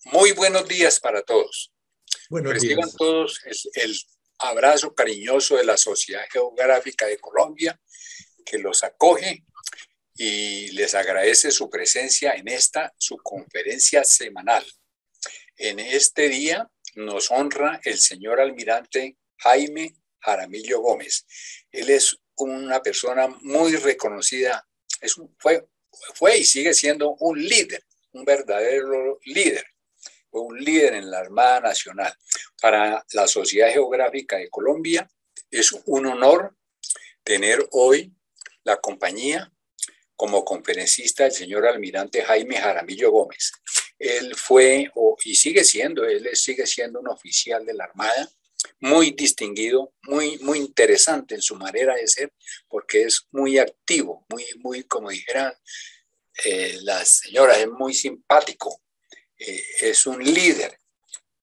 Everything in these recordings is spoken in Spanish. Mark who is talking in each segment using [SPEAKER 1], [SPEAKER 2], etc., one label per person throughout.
[SPEAKER 1] Muy buenos días para todos.
[SPEAKER 2] Buenos
[SPEAKER 1] Reciban
[SPEAKER 2] días.
[SPEAKER 1] todos el abrazo cariñoso de la Sociedad Geográfica de Colombia, que los acoge y les agradece su presencia en esta, su conferencia semanal. En este día nos honra el señor almirante Jaime Jaramillo Gómez. Él es una persona muy reconocida, fue y sigue siendo un líder, un verdadero líder. Fue un líder en la Armada Nacional. Para la Sociedad Geográfica de Colombia es un honor tener hoy la compañía como conferencista del señor almirante Jaime Jaramillo Gómez. Él fue y sigue siendo un oficial de la Armada, muy distinguido, muy interesante en su manera de ser, porque es muy activo, muy como dijeran las señoras, es muy simpático. Es un líder.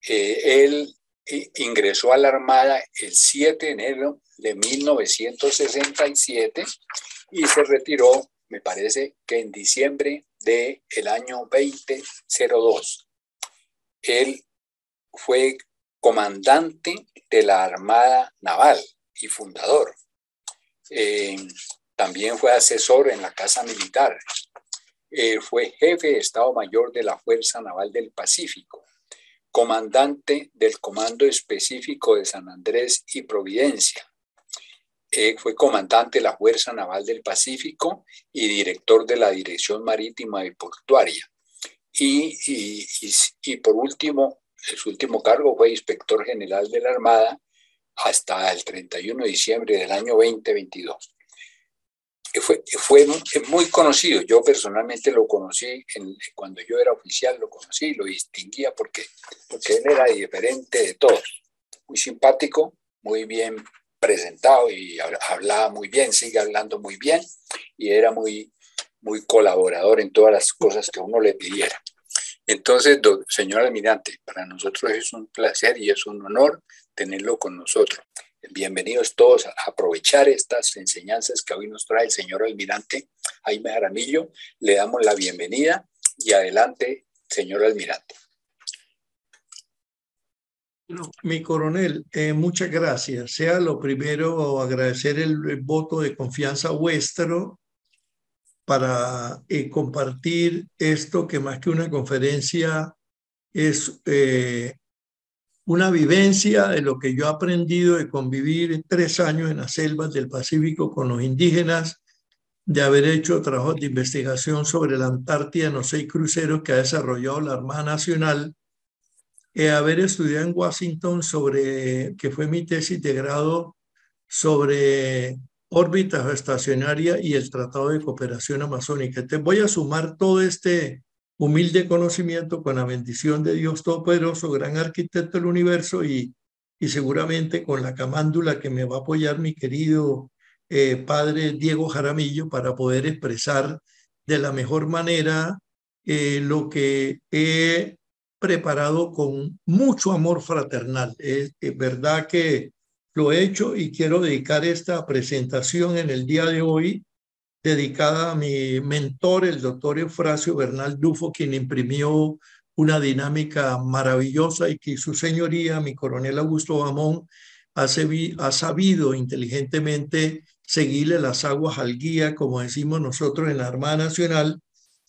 [SPEAKER 1] Él ingresó a la Armada el 7 de enero de 1967 y se retiró, me parece que en diciembre del año 2002. Él fue comandante de la Armada Naval y fundador. También fue asesor en la Casa Militar. Fue jefe de Estado Mayor de la Fuerza Naval del Pacífico, comandante del Comando Específico de San Andrés y Providencia. Fue comandante de la Fuerza Naval del Pacífico y director de la Dirección Marítima y Portuaria. Y por último, su último cargo fue inspector general de la Armada hasta el 31 de diciembre del año 2022. Fue muy conocido. Yo personalmente lo conocí cuando yo era oficial, lo conocí y lo distinguía porque él era diferente de todos. Muy simpático, muy bien presentado y hablaba muy bien, sigue hablando muy bien y era muy colaborador en todas las cosas que uno le pidiera. Entonces, señor almirante, para nosotros es un placer y es un honor tenerlo con nosotros. Bienvenidos todos a aprovechar estas enseñanzas que hoy nos trae el señor almirante Jaime Jaramillo. Le damos la bienvenida y adelante, señor almirante.
[SPEAKER 2] Mi coronel, muchas gracias. Sea lo primero agradecer el voto de confianza vuestro para compartir esto que más que una conferencia es una vivencia de lo que yo he aprendido de convivir 3 años en las selvas del Pacífico con los indígenas, de haber hecho trabajos de investigación sobre la Antártida en los 6 cruceros que ha desarrollado la Armada Nacional, haber estudiado en Washington que fue mi tesis de grado, sobre órbita estacionaria y el Tratado de Cooperación Amazónica. Te voy a sumar todo este humilde conocimiento con la bendición de Dios Todopoderoso, gran arquitecto del universo, y seguramente con la camándula que me va a apoyar mi querido padre Diego Jaramillo para poder expresar de la mejor manera lo que he preparado con mucho amor fraternal. Es verdad que lo he hecho y quiero dedicar esta presentación en el día de hoy dedicada a mi mentor, el doctor Eufrasio Bernal Dufo, quien imprimió una dinámica maravillosa y que su señoría, mi coronel Augusto Bamón, ha sabido inteligentemente seguirle las aguas al guía, como decimos nosotros en la Armada Nacional,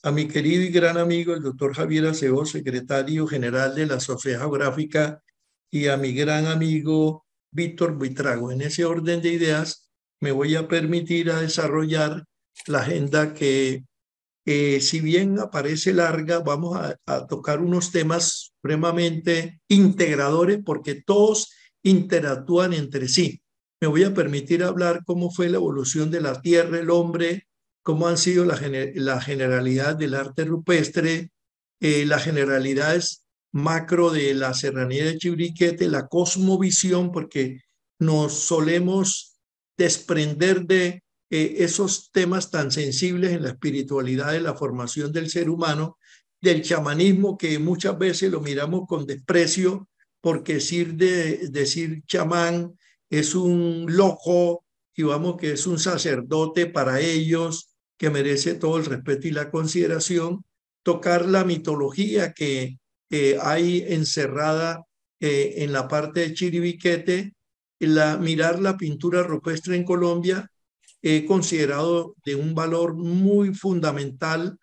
[SPEAKER 2] a mi querido y gran amigo, el doctor Javier Acebo, secretario general de la Sociedad Geográfica, y a mi gran amigo Víctor Buitrago. En ese orden de ideas, me voy a permitir a desarrollar la agenda que, si bien aparece larga, vamos a tocar unos temas supremamente integradores porque todos interactúan entre sí. Me voy a permitir hablar cómo fue la evolución de la Tierra, el hombre, cómo han sido la generalidad del arte rupestre, las generalidades macro de la serranía de Chiriquete, la cosmovisión, porque nos solemos desprender de esos temas tan sensibles en la espiritualidad de la formación del ser humano, del chamanismo, que muchas veces lo miramos con desprecio, porque decir chamán es un loco, y vamos, que es un sacerdote para ellos, que merece todo el respeto y la consideración. Tocar la mitología que hay encerrada en la parte de Chiribiquete. Mirar la pintura rupestre en Colombia he considerado de un valor muy fundamental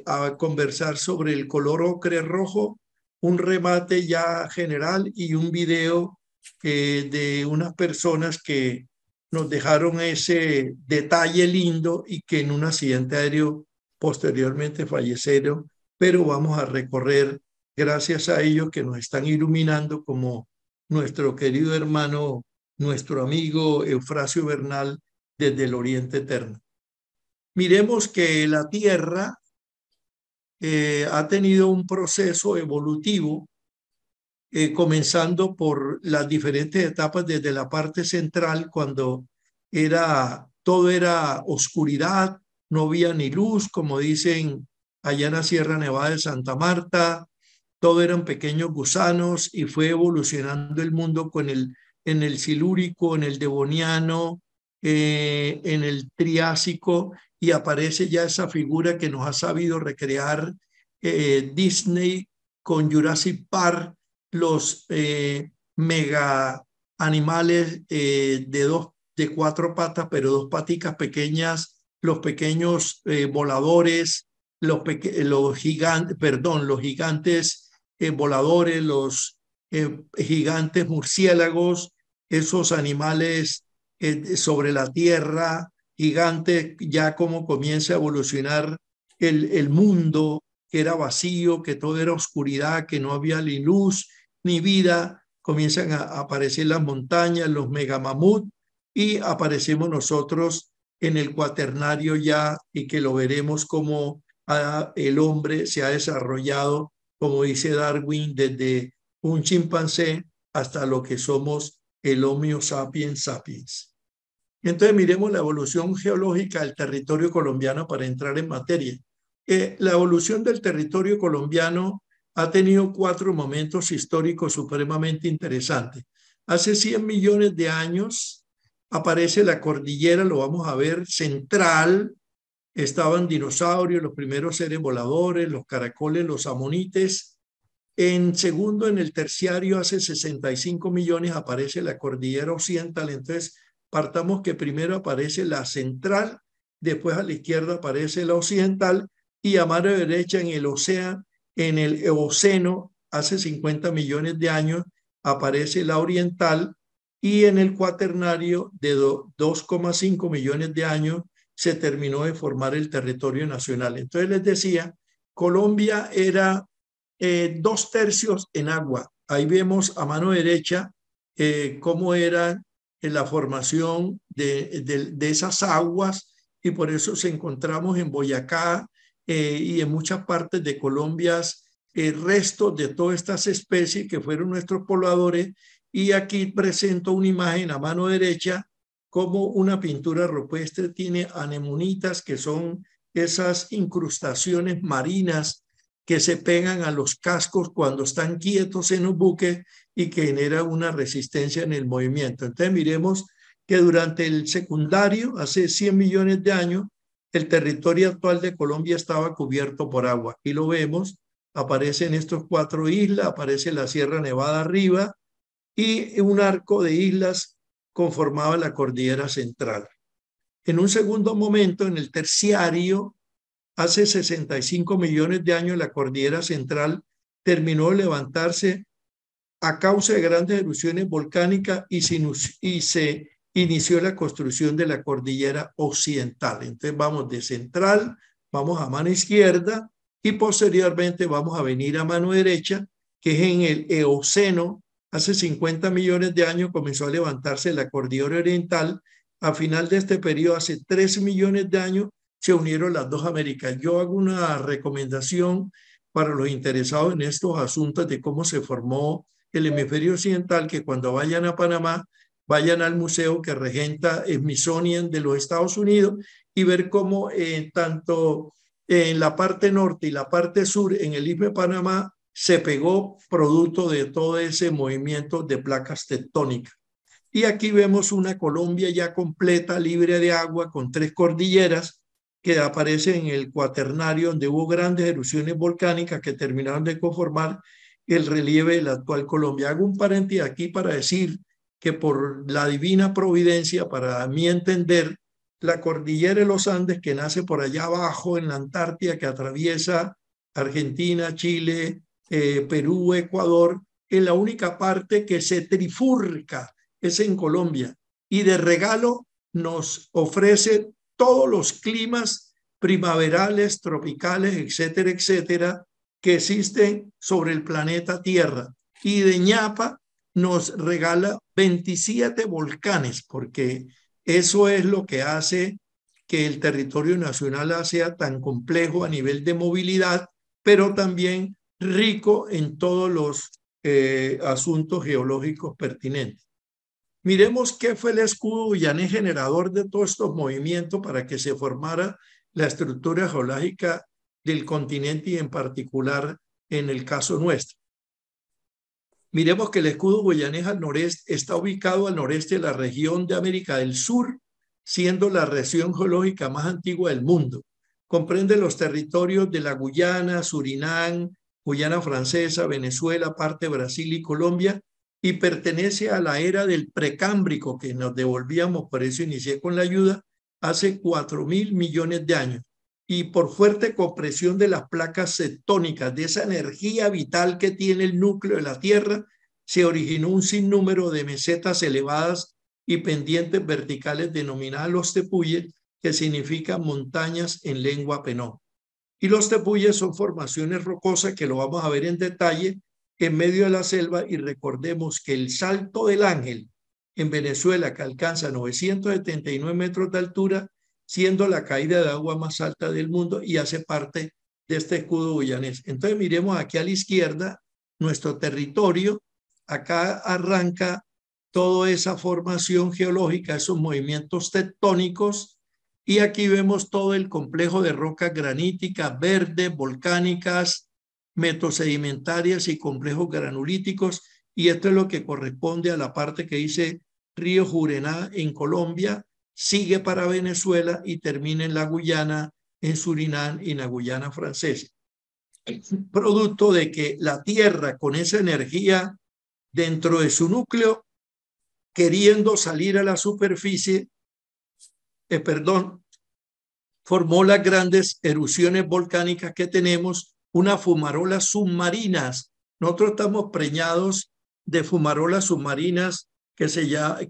[SPEAKER 2] a conversar sobre el color ocre rojo, un remate ya general y un video de unas personas que nos dejaron ese detalle lindo y que en un accidente aéreo posteriormente fallecieron, pero vamos a recorrer gracias a ellos que nos están iluminando como nuestro querido hermano, nuestro amigo Eufrasio Bernal desde el Oriente Eterno. Miremos que la Tierra ha tenido un proceso evolutivo, comenzando por las diferentes etapas desde la parte central, cuando todo era oscuridad, no había ni luz, como dicen allá en la Sierra Nevada de Santa Marta, todo eran pequeños gusanos y fue evolucionando el mundo en el Silúrico, en el Devoniano, en el Triásico, y aparece ya esa figura que nos ha sabido recrear Disney con Jurassic Park, los mega animales de cuatro patas, pero dos paticas pequeñas, los pequeños voladores, los gigantes voladores, los gigantes murciélagos, esos animales sobre la tierra, gigantes, ya como comienza a evolucionar el mundo, que era vacío, que todo era oscuridad, que no había ni luz ni vida, comienzan a aparecer las montañas, los megamamut, y aparecemos nosotros en el cuaternario ya, y que lo veremos como el hombre se ha desarrollado, como dice Darwin, desde un chimpancé hasta lo que somos el Homo sapiens sapiens. Entonces miremos la evolución geológica del territorio colombiano para entrar en materia. La evolución del territorio colombiano ha tenido 4 momentos históricos supremamente interesantes. Hace 100 millones de años aparece la cordillera, lo vamos a ver, central. Estaban dinosaurios, los primeros seres voladores, los caracoles, los amonites. En segundo, en el terciario, hace 65 millones, aparece la cordillera occidental. Entonces, partamos que primero aparece la central, después a la izquierda aparece la occidental, y a mano derecha en el océano, en el Eoceno, hace 50 millones de años, aparece la oriental, y en el cuaternario de 2,5 millones de años se terminó de formar el territorio nacional. Entonces les decía, Colombia era 2/3 en agua. Ahí vemos a mano derecha cómo era la formación de esas aguas, y por eso se encontramos en Boyacá y en muchas partes de Colombia restos de todas estas especies que fueron nuestros pobladores. Y aquí presento una imagen a mano derecha, como una pintura rupestre tiene anemonitas, que son esas incrustaciones marinas que se pegan a los cascos cuando están quietos en los buques y que genera una resistencia en el movimiento. Entonces miremos que durante el secundario, hace 100 millones de años, el territorio actual de Colombia estaba cubierto por agua. Aquí lo vemos, aparecen estos 4 islas, aparece la Sierra Nevada arriba, y un arco de islas conformaba la cordillera central. En un segundo momento, en el terciario, hace 65 millones de años, la cordillera central terminó de levantarse a causa de grandes erupciones volcánicas y se inició la construcción de la cordillera occidental. Entonces vamos de central, vamos a mano izquierda, y posteriormente vamos a venir a mano derecha, que es en el Eoceno. Hace 50 millones de años comenzó a levantarse la cordillera oriental. A final de este periodo, hace 3 millones de años, se unieron las dos Américas. Yo hago una recomendación para los interesados en estos asuntos de cómo se formó el hemisferio occidental, que cuando vayan a Panamá, vayan al museo que regenta Smithsonian de los Estados Unidos, y ver cómo tanto en la parte norte y la parte sur, en el Istmo de Panamá, se pegó producto de todo ese movimiento de placas tectónicas. Y aquí vemos una Colombia ya completa, libre de agua, con 3 cordilleras, que aparece en el Cuaternario, donde hubo grandes erupciones volcánicas que terminaron de conformar el relieve de la actual Colombia. Hago un paréntesis aquí para decir que por la divina providencia, para mi entender, la cordillera de los Andes, que nace por allá abajo en la Antártida, que atraviesa Argentina, Chile, Perú, Ecuador, es la única parte que se trifurca, es en Colombia. Y de regalo nos ofrece todos los climas primaverales, tropicales, etcétera, etcétera, que existen sobre el planeta Tierra. Y de ñapa nos regala 27 volcanes, porque eso es lo que hace que el territorio nacional sea tan complejo a nivel de movilidad, pero también rico en todos los asuntos geológicos pertinentes. Miremos qué fue el escudo guyanés generador de todos estos movimientos para que se formara la estructura geológica del continente y en particular en el caso nuestro. Miremos que el escudo guyanés al noreste está ubicado al noreste de la región de América del Sur, siendo la región geológica más antigua del mundo. Comprende los territorios de la Guyana, Surinam, Guyana Francesa, Venezuela, parte de Brasil y Colombia, y pertenece a la era del precámbrico, que nos devolvíamos, por eso inicié con la ayuda, hace 4.000 millones de años. Y por fuerte compresión de las placas tectónicas, de esa energía vital que tiene el núcleo de la Tierra, se originó un sinnúmero de mesetas elevadas y pendientes verticales denominadas los tepuyes, que significan montañas en lengua penó. Y los tepuyes son formaciones rocosas que lo vamos a ver en detalle en medio de la selva, y recordemos que el Salto del Ángel en Venezuela, que alcanza 979 metros de altura, siendo la caída de agua más alta del mundo y hace parte de este escudo guyanés. Entonces miremos aquí a la izquierda nuestro territorio. Acá arranca toda esa formación geológica, esos movimientos tectónicos, y aquí vemos todo el complejo de rocas graníticas, verdes, volcánicas, metosedimentarias y complejos granulíticos, y esto es lo que corresponde a la parte que dice Río Jurená en Colombia, sigue para Venezuela y termina en la Guyana, en Surinam y en la Guyana francesa. Producto de que la Tierra, con esa energía dentro de su núcleo, queriendo salir a la superficie, formó las grandes erupciones volcánicas que tenemos, unas fumarolas submarinas. Nosotros estamos preñados de fumarolas submarinas que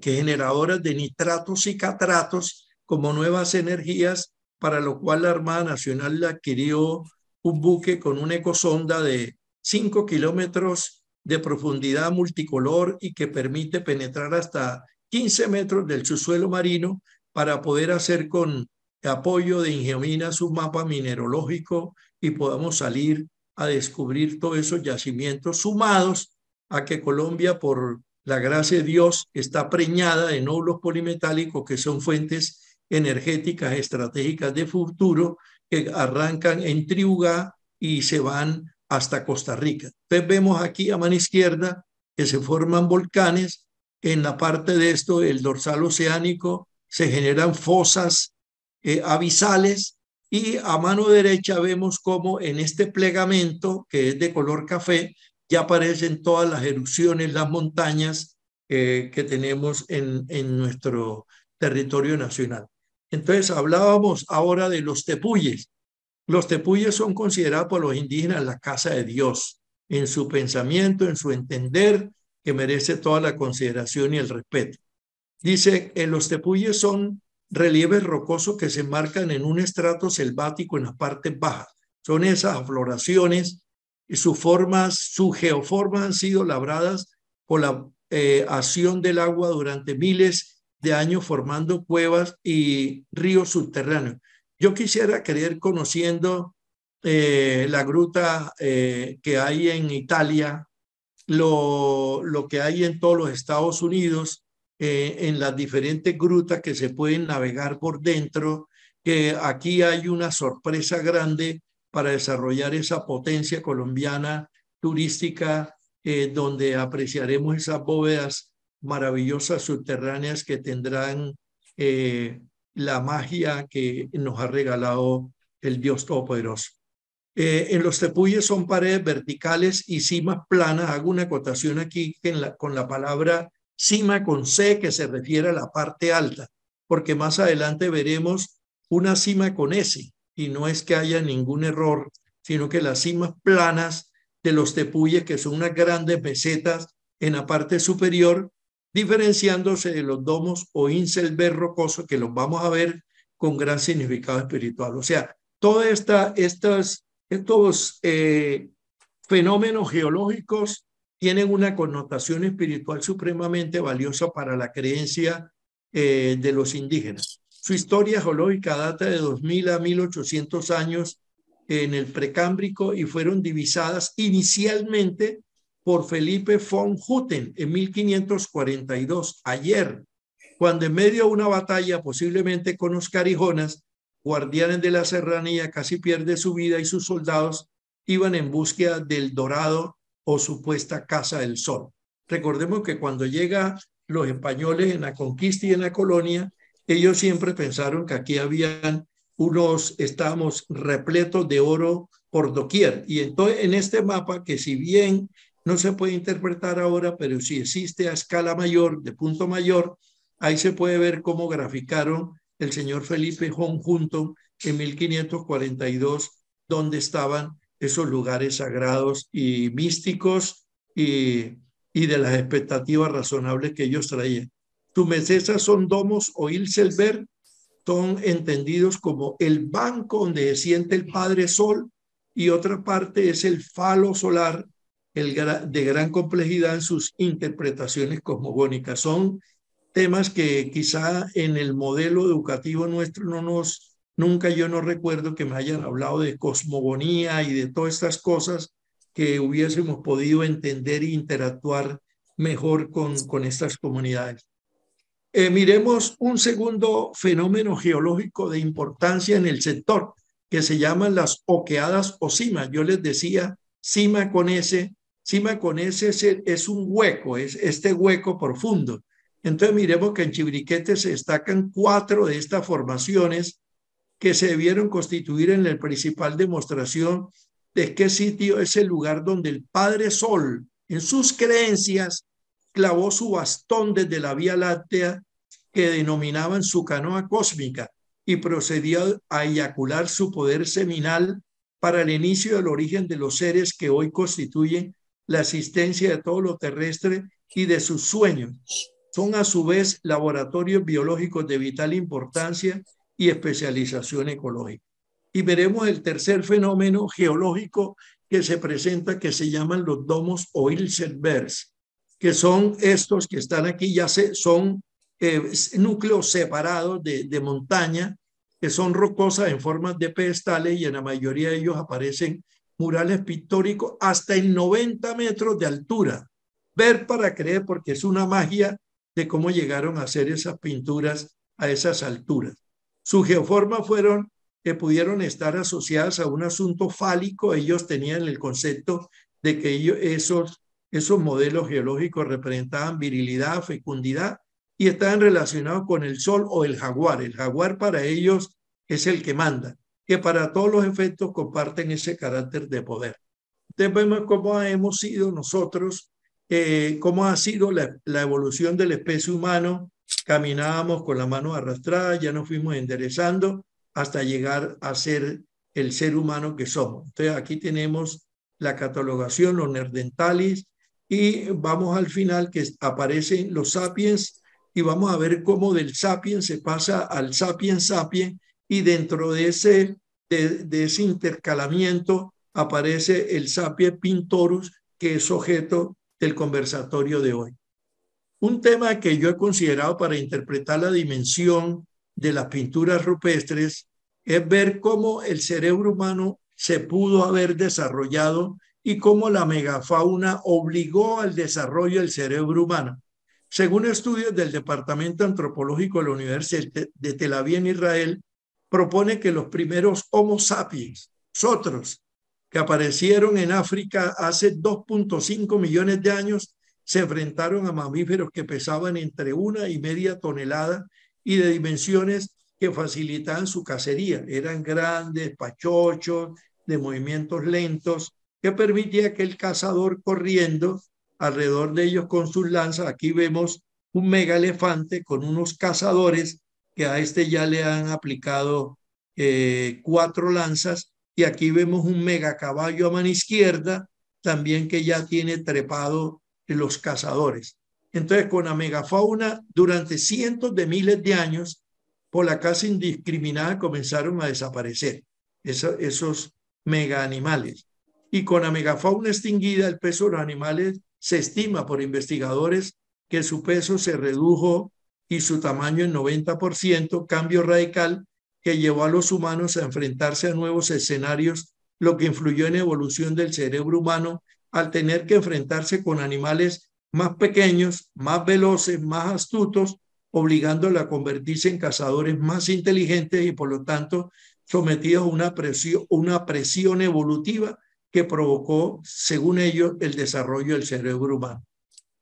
[SPEAKER 2] generadoras de nitratos y catratos como nuevas energías, para lo cual la Armada Nacional le adquirió un buque con una ecosonda de 5 kilómetros de profundidad multicolor y que permite penetrar hasta 15 metros del subsuelo marino para poder hacer con apoyo de Ingeomina su mapa mineralógico y podamos salir a descubrir todos esos yacimientos, sumados a que Colombia, por la gracia de Dios, está preñada de nódulos polimetálicos que son fuentes energéticas estratégicas de futuro, que arrancan en Triugá y se van hasta Costa Rica. Entonces vemos aquí a mano izquierda que se forman volcanes. En la parte de esto, el dorsal oceánico, se generan fosas abisales, y a mano derecha vemos cómo en este plegamento, que es de color café, ya aparecen todas las erupciones, las montañas que tenemos en nuestro territorio nacional. Entonces hablábamos ahora de los tepuyes. Los tepuyes son considerados por los indígenas la casa de Dios, en su pensamiento, en su entender, que merece toda la consideración y el respeto. Dice, los tepuyes son relieves rocosos que se enmarcan en un estrato selvático en las partes bajas. Son esas afloraciones, y sus geoformas han sido labradas por la acción del agua durante miles de años, formando cuevas y ríos subterráneos. Yo quisiera creer, conociendo la gruta que hay en Italia, lo que hay en todos los Estados Unidos, en las diferentes grutas que se pueden navegar por dentro, que aquí hay una sorpresa grande para desarrollar esa potencia colombiana turística, donde apreciaremos esas bóvedas maravillosas subterráneas que tendrán la magia que nos ha regalado el Dios Todopoderoso. En los tepuyes son paredes verticales y cimas planas. Hago una acotación aquí que con la palabra cima con C, que se refiere a la parte alta, porque más adelante veremos una cima con S, y no es que haya ningún error, sino que las cimas planas de los tepuyes, que son unas grandes mesetas en la parte superior, diferenciándose de los domos o inselver rocosos, que los vamos a ver con gran significado espiritual. O sea, todas estos fenómenos geológicos tienen una connotación espiritual supremamente valiosa para la creencia de los indígenas. Su historia geológica data de 2000 a 1800 años en el Precámbrico y fueron divisadas inicialmente por Felipe von Hutten en 1542, ayer, cuando en medio de una batalla, posiblemente con los carijonas, guardianes de la serranía, casi pierde su vida y sus soldados iban en búsqueda del dorado o supuesta casa del sol. Recordemos que cuando llegan los españoles en la conquista y en la colonia, ellos siempre pensaron que aquí habían estábamos repletos de oro por doquier. Y entonces en este mapa, que si bien no se puede interpretar ahora, pero sí existe a escala mayor, de punto mayor, ahí se puede ver cómo graficaron el señor Felipe Junto en 1542, donde estaban esos lugares sagrados y místicos y de las expectativas razonables que ellos traían. Sus mesesas son domos o ilselver, son entendidos como el banco donde se siente el Padre Sol, y otra parte es el falo solar, de gran complejidad en sus interpretaciones cosmogónicas. Son temas que quizá en el modelo educativo nuestro nunca yo no recuerdo que me hayan hablado de cosmogonía y de todas estas cosas que hubiésemos podido entender e interactuar mejor con estas comunidades. Miremos un segundo fenómeno geológico de importancia en el sector, que se llaman las oqueadas o cimas. Yo les decía cima con S es un hueco, es este hueco profundo. Entonces miremos que en Chiribiquete se destacan 4 de estas formaciones que se debieron constituir en la principal demostración de qué sitio es el lugar donde el Padre Sol, en sus creencias, clavó su bastón desde la Vía Láctea, que denominaban su canoa cósmica, y procedió a eyacular su poder seminal para el inicio del origen de los seres que hoy constituyen la existencia de todo lo terrestre y de sus sueños. Son a su vez laboratorios biológicos de vital importancia y especialización ecológica. Y veremos el tercer fenómeno geológico que se presenta, que se llaman los domos o ilselvers, que son estos que están aquí, son núcleos separados de montaña, que son rocosas en formas de pedestales, y en la mayoría de ellos aparecen murales pictóricos hasta en 90 metros de altura. Ver para creer, porque es una magia de cómo llegaron a hacer esas pinturas a esas alturas. Su geoforma pudieron estar asociadas a un asunto fálico. Ellos tenían el concepto de que esos modelos geológicos representaban virilidad, fecundidad, y estaban relacionados con el sol o el jaguar. El jaguar para ellos es el que manda, que para todos los efectos comparten ese carácter de poder. Entonces vemos cómo hemos sido nosotros, cómo ha sido la evolución de la especie humana. Caminábamos con la mano arrastrada, ya nos fuimos enderezando hasta llegar a ser el ser humano que somos. Entonces aquí tenemos la catalogación, los neandertales, y vamos al final, que aparecen los sapiens, y vamos a ver cómo del sapiens se pasa al sapiens sapiens, y dentro de ese intercalamiento aparece el sapiens pintorus, que es objeto del conversatorio de hoy. Un tema que yo he considerado para interpretar la dimensión de las pinturas rupestres es ver cómo el cerebro humano se pudo haber desarrollado y cómo la megafauna obligó al desarrollo del cerebro humano. Según estudios del Departamento Antropológico de la Universidad de Tel Aviv en Israel, propone que los primeros Homo sapiens, nosotros, que aparecieron en África hace 2.5 millones de años, se enfrentaron a mamíferos que pesaban entre 1,5 toneladas y de dimensiones que facilitaban su cacería. Eran grandes, pachochos, de movimientos lentos, que permitía que el cazador corriendo alrededor de ellos con sus lanzas. Aquí vemos un mega elefante con unos cazadores que a este ya le han aplicado 4 lanzas, y aquí vemos un mega caballo a mano izquierda también que ya tiene trepado los cazadores. Entonces, con la megafauna, durante cientos de miles de años, por la caza indiscriminada comenzaron a desaparecer esos mega animales. Y con la megafauna extinguida, el peso de los animales se estima por investigadores que su peso se redujo y su tamaño en 90%, cambio radical que llevó a los humanos a enfrentarse a nuevos escenarios, lo que influyó en la evolución del cerebro humano al tener que enfrentarse con animales más pequeños, más veloces, más astutos, obligándolo a convertirse en cazadores más inteligentes y por lo tanto sometidos a una presión evolutiva que provocó, según ellos, el desarrollo del cerebro humano.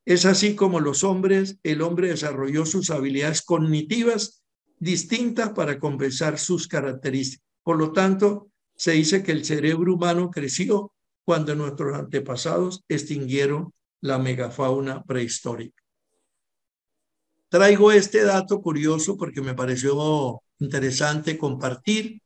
[SPEAKER 2] Es así como el hombre desarrolló sus habilidades cognitivas distintas para compensar sus características. Por lo tanto, se dice que el cerebro humano creció cuando nuestros antepasados extinguieron la megafauna prehistórica. Traigo este dato curioso porque me pareció interesante compartir.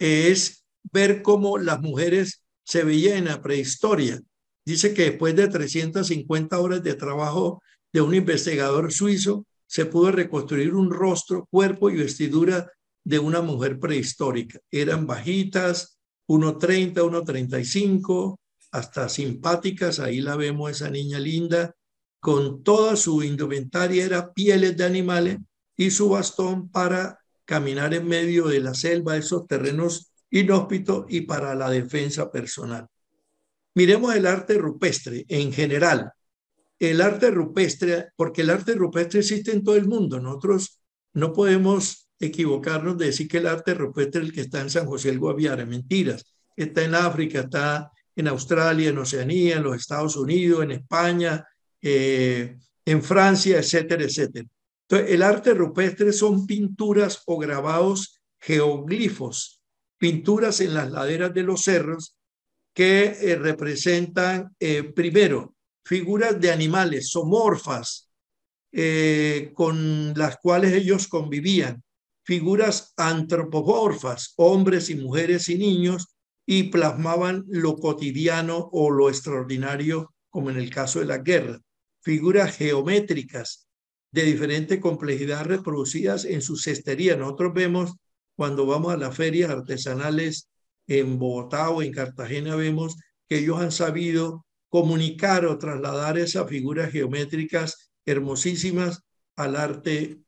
[SPEAKER 2] Es ver cómo las mujeres se veían en la prehistoria. Dice que después de 350 horas de trabajo de un investigador suizo, se pudo reconstruir un rostro, cuerpo y vestidura de una mujer prehistórica. Eran bajitas, 1,30, 1,35, hasta simpáticas. Ahí la vemos, esa niña linda, con toda su indumentaria, era pieles de animales, y su bastón para caminar en medio de la selva, esos terrenos inhóspitos, y para la defensa personal. Miremos el arte rupestre en general. El arte rupestre, porque el arte rupestre existe en todo el mundo. Nosotros no podemos equivocarnos de decir que el arte rupestre es el que está en San José del Guaviare. Mentiras. Está en África, está en Australia, en Oceanía, en los Estados Unidos, en España, en Francia, etcétera, etcétera. Entonces, el arte rupestre son pinturas o grabados geoglifos, pinturas en las laderas de los cerros que representan, primero, figuras de animales zoomorfas con las cuales ellos convivían, figuras antropomorfas, hombres y mujeres y niños, y plasmaban lo cotidiano o lo extraordinario, como en el caso de la guerra. Figuras geométricas de diferente complejidad reproducidas en su cestería. Nosotros vemos cuando vamos a las ferias artesanales en Bogotá o en Cartagena, vemos que ellos han sabido comunicar o trasladar esas figuras geométricas hermosísimas al arte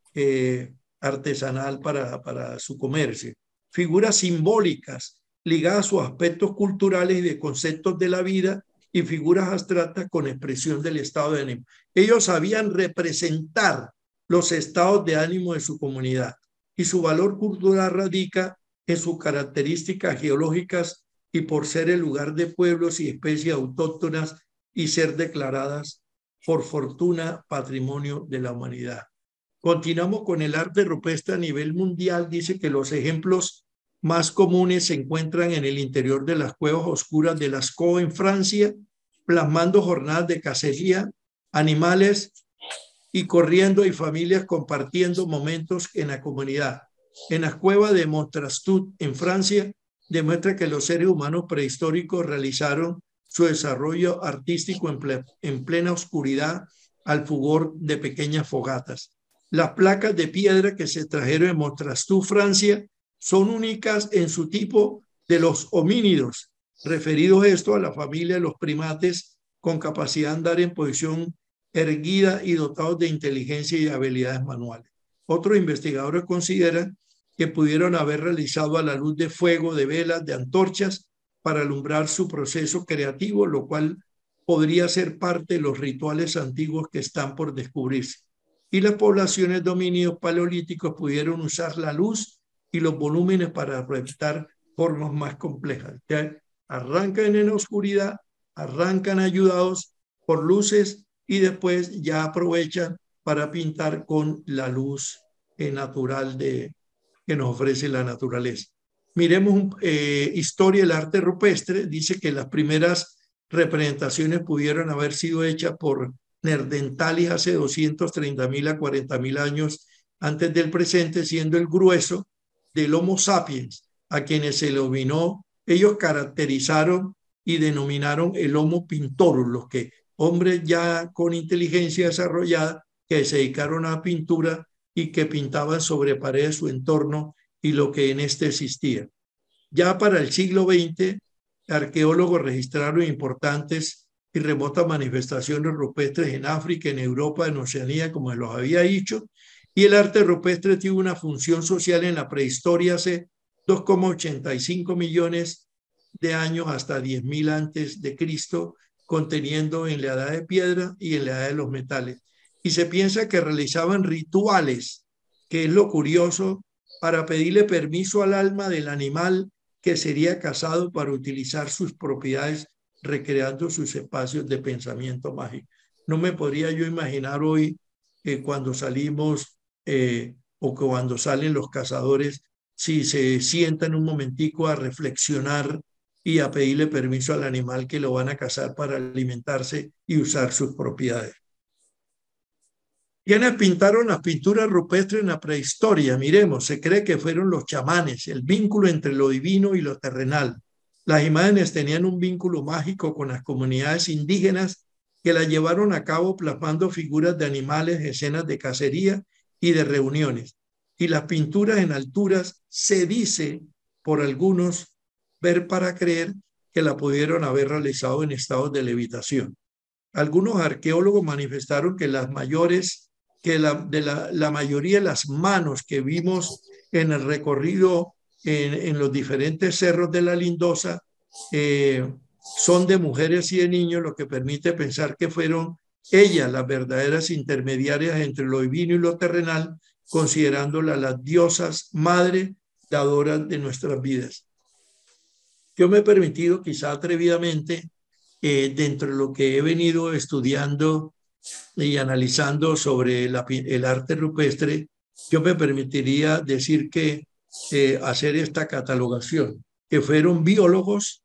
[SPEAKER 2] artesanal para su comercio. Figuras simbólicas ligadas a sus aspectos culturales y de conceptos de la vida, y figuras abstractas con expresión del estado de ánimo. Ellos sabían representar los estados de ánimo de su comunidad, y su valor cultural radica en sus características geológicas y por ser el lugar de pueblos y especies autóctonas y ser declaradas por fortuna patrimonio de la humanidad. Continuamos con el arte rupestre a nivel mundial. Dice que los ejemplos más comunes se encuentran en el interior de las cuevas oscuras de Lascaux en Francia, plasmando jornadas de cacería, animales y corriendo, y familias compartiendo momentos en la comunidad. En las cuevas de Montrastout en Francia demuestra que los seres humanos prehistóricos realizaron su desarrollo artístico en plena oscuridad al fulgor de pequeñas fogatas. Las placas de piedra que se trajeron en Montrastout, Francia, son únicas en su tipo de los homínidos, referidos esto a la familia de los primates con capacidad de andar en posición erguida y dotados de inteligencia y habilidades manuales. Otros investigadores consideran que pudieron haber realizado a la luz de fuego, de velas, de antorchas para alumbrar su proceso creativo, lo cual podría ser parte de los rituales antiguos que están por descubrirse. Y las poblaciones de homínidos paleolíticos pudieron usar la luz y los volúmenes para representar formas más complejas. Ya arrancan en la oscuridad, arrancan ayudados por luces, y después ya aprovechan para pintar con la luz natural de que nos ofrece la naturaleza. Miremos historia del arte rupestre. Dice que las primeras representaciones pudieron haber sido hechas por Nerdentalis hace 230.000 a 40.000 años antes del presente, siendo el grueso del Homo sapiens, a quienes se le dominó. Ellos caracterizaron y denominaron el Homo pintorus, los que hombres ya con inteligencia desarrollada que se dedicaron a la pintura y que pintaban sobre paredes su entorno y lo que en este existía. Ya para el siglo XX, arqueólogos registraron importantes y remotas manifestaciones rupestres en África, en Europa, en Oceanía, como los había dicho, y el arte rupestre tuvo una función social en la prehistoria hace 2,85 millones de años hasta 10.000 antes de Cristo, conteniendo en la edad de piedra y en la edad de los metales. Y se piensa que realizaban rituales, que es lo curioso, para pedirle permiso al alma del animal que sería cazado para utilizar sus propiedades, recreando sus espacios de pensamiento mágico. No me podría yo imaginar hoy cuando salimos o cuando salen los cazadores, si se sientan un momentico a reflexionar y a pedirle permiso al animal que lo van a cazar para alimentarse y usar sus propiedades. ¿Quiénes pintaron las pinturas rupestres en la prehistoria? Miremos, se cree que fueron los chamanes, el vínculo entre lo divino y lo terrenal. Las imágenes tenían un vínculo mágico con las comunidades indígenas que las llevaron a cabo plasmando figuras de animales, escenas de cacería y de reuniones. Y las pinturas en alturas se dice por algunos ver para creer que la pudieron haber realizado en estados de levitación. Algunos arqueólogos manifestaron que las mayores que la mayoría de las manos que vimos en el recorrido en los diferentes cerros de la Lindosa son de mujeres y de niños, lo que permite pensar que fueron ellas las verdaderas intermediarias entre lo divino y lo terrenal, considerándolas las diosas madre dadoras de nuestras vidas. Yo me he permitido, quizá atrevidamente, dentro de lo que he venido estudiando y analizando sobre el arte rupestre, yo me permitiría decir que hacer esta catalogación, que fueron biólogos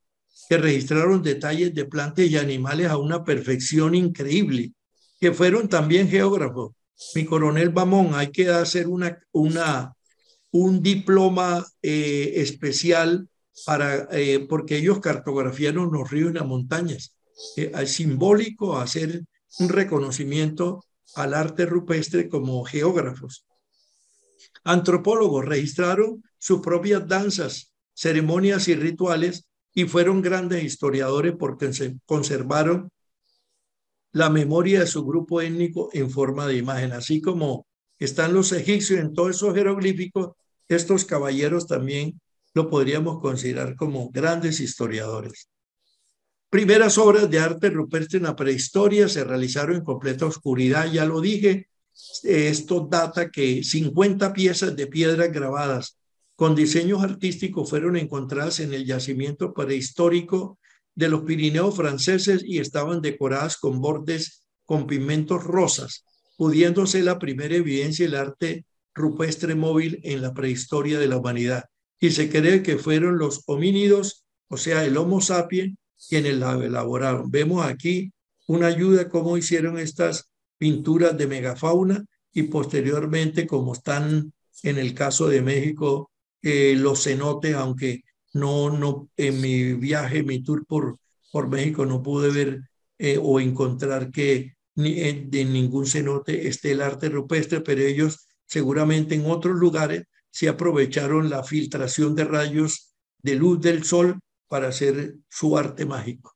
[SPEAKER 2] que registraron detalles de plantas y animales a una perfección increíble, que fueron también geógrafos. Mi coronel Bamón, hay que hacer un diploma especial porque ellos cartografiaron los ríos y las montañas. Es simbólico hacer un reconocimiento al arte rupestre como geógrafos. Antropólogos registraron sus propias danzas, ceremonias y rituales y fueron grandes historiadores porque se conservaron la memoria de su grupo étnico en forma de imagen, así como están los egipcios en todos esos jeroglíficos. Estos caballeros también lo podríamos considerar como grandes historiadores. Primeras obras de arte rupestre en la prehistoria se realizaron en completa oscuridad, ya lo dije. Esto data que 50 piezas de piedras grabadas con diseños artísticos fueron encontradas en el yacimiento prehistórico de los Pirineos franceses y estaban decoradas con bordes con pigmentos rosas, pudiéndose la primera evidencia del arte rupestre móvil en la prehistoria de la humanidad. Y se cree que fueron los homínidos, o sea, el Homo sapiens, quienes la elaboraron. Vemos aquí una ayuda cómo hicieron estas pinturas de megafauna y posteriormente, como están en el caso de México, los cenotes, aunque no en mi viaje, mi tour por México, no pude ver o encontrar que de ningún cenote esté el arte rupestre, pero ellos seguramente en otros lugares se aprovecharon la filtración de rayos de luz del sol para hacer su arte mágico.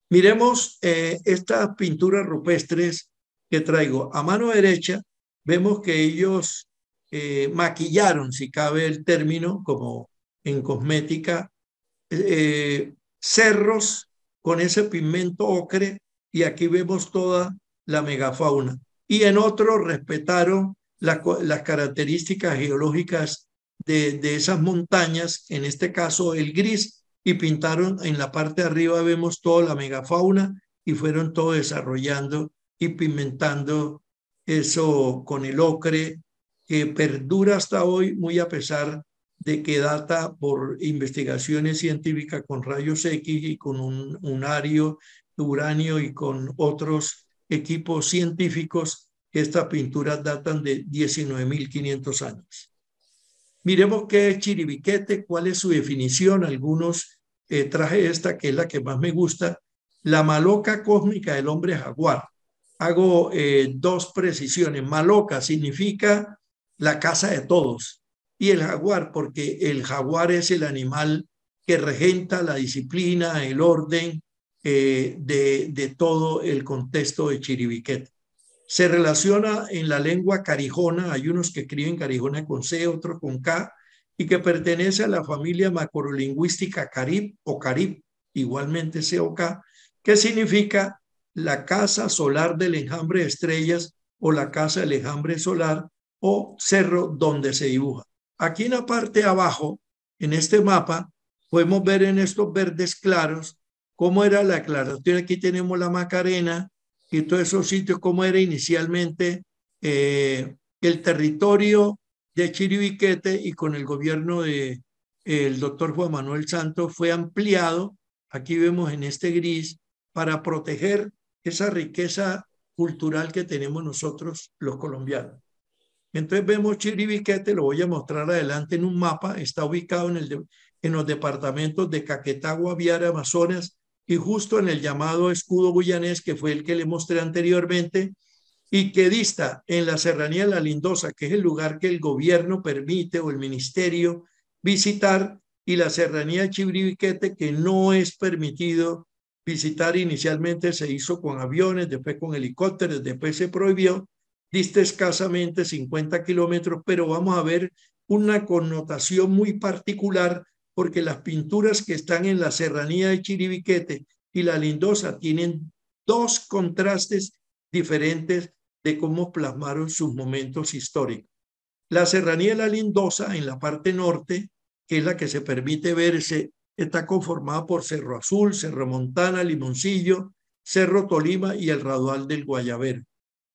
[SPEAKER 2] Miremos estas pinturas rupestres que traigo. A mano derecha vemos que ellos maquillaron, si cabe el término, como en cosmética, cerros con ese pigmento ocre, y aquí vemos toda la megafauna. Y en otro respetaron las características geológicas de esas montañas, en este caso el gris, y pintaron en la parte de arriba, vemos toda la megafauna, y fueron todo desarrollando y pigmentando eso con el ocre que perdura hasta hoy, muy a pesar de que data por investigaciones científicas con rayos X y con un uranio y con otros equipos científicos, que estas pinturas datan de 19.500 años. Miremos qué es Chiribiquete, cuál es su definición. Algunos traje esta, que es la que más me gusta, la maloca cósmica del hombre jaguar. Hago dos precisiones. Maloca significa la casa de todos, y el jaguar, porque el jaguar es el animal que regenta la disciplina, el orden de todo el contexto de Chiribiquete. Se relaciona en la lengua carijona, hay unos que escriben carijona con C, otros con K, y que pertenece a la familia macrolingüística carib o carib, igualmente C o K, que significa la casa solar del enjambre de estrellas o la casa del enjambre solar o cerro donde se dibuja. Aquí en la parte de abajo, en este mapa, podemos ver en estos verdes claros cómo era la aclaración. Aquí tenemos la Macarena y todos esos sitios, cómo era inicialmente el territorio de Chiribiquete, y con el gobierno de el doctor Juan Manuel Santos fue ampliado, aquí vemos en este gris, para proteger esa riqueza cultural que tenemos nosotros los colombianos. Entonces vemos Chiribiquete, lo voy a mostrar adelante en un mapa, está ubicado en los departamentos de Caquetá, Guaviare, Amazonas, y justo en el llamado escudo guyanés, que fue el que le mostré anteriormente, y que dista en la serranía de La Lindosa, que es el lugar que el gobierno permite o el ministerio visitar, y la serranía de Chiribiquete, que no es permitido visitar. Inicialmente se hizo con aviones, después con helicópteros, después se prohibió. Dista escasamente 50 kilómetros, pero vamos a ver una connotación muy particular, porque las pinturas que están en la serranía de Chiribiquete y La Lindosa tienen dos contrastes diferentes de cómo plasmaron sus momentos históricos. La serranía de La Lindosa, en la parte norte, que es la que se permite verse, está conformada por Cerro Azul, Cerro Montana, Limoncillo, Cerro Tolima y el Raudal del Guayabero.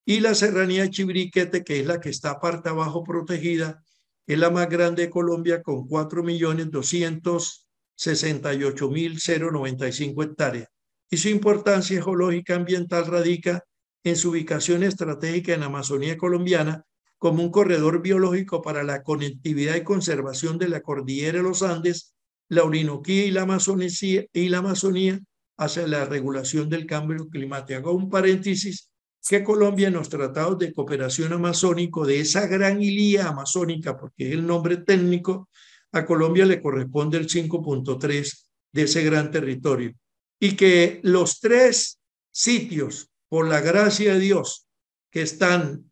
[SPEAKER 2] Y la serranía de Chiribiquete, que es la que está parte abajo protegida, es la más grande de Colombia, con 4.268.095 hectáreas. Y su importancia geológica ambiental radica en su ubicación estratégica en la Amazonía colombiana, como un corredor biológico para la conectividad y conservación de la cordillera de los Andes, la Orinoquía y la Amazonía hacia la regulación del cambio climático. Hago un paréntesis, que Colombia, en los tratados de cooperación amazónico de esa gran ilía amazónica, porque es el nombre técnico, a Colombia le corresponde el 5.3 de ese gran territorio. Y que los tres sitios, por la gracia de Dios, que están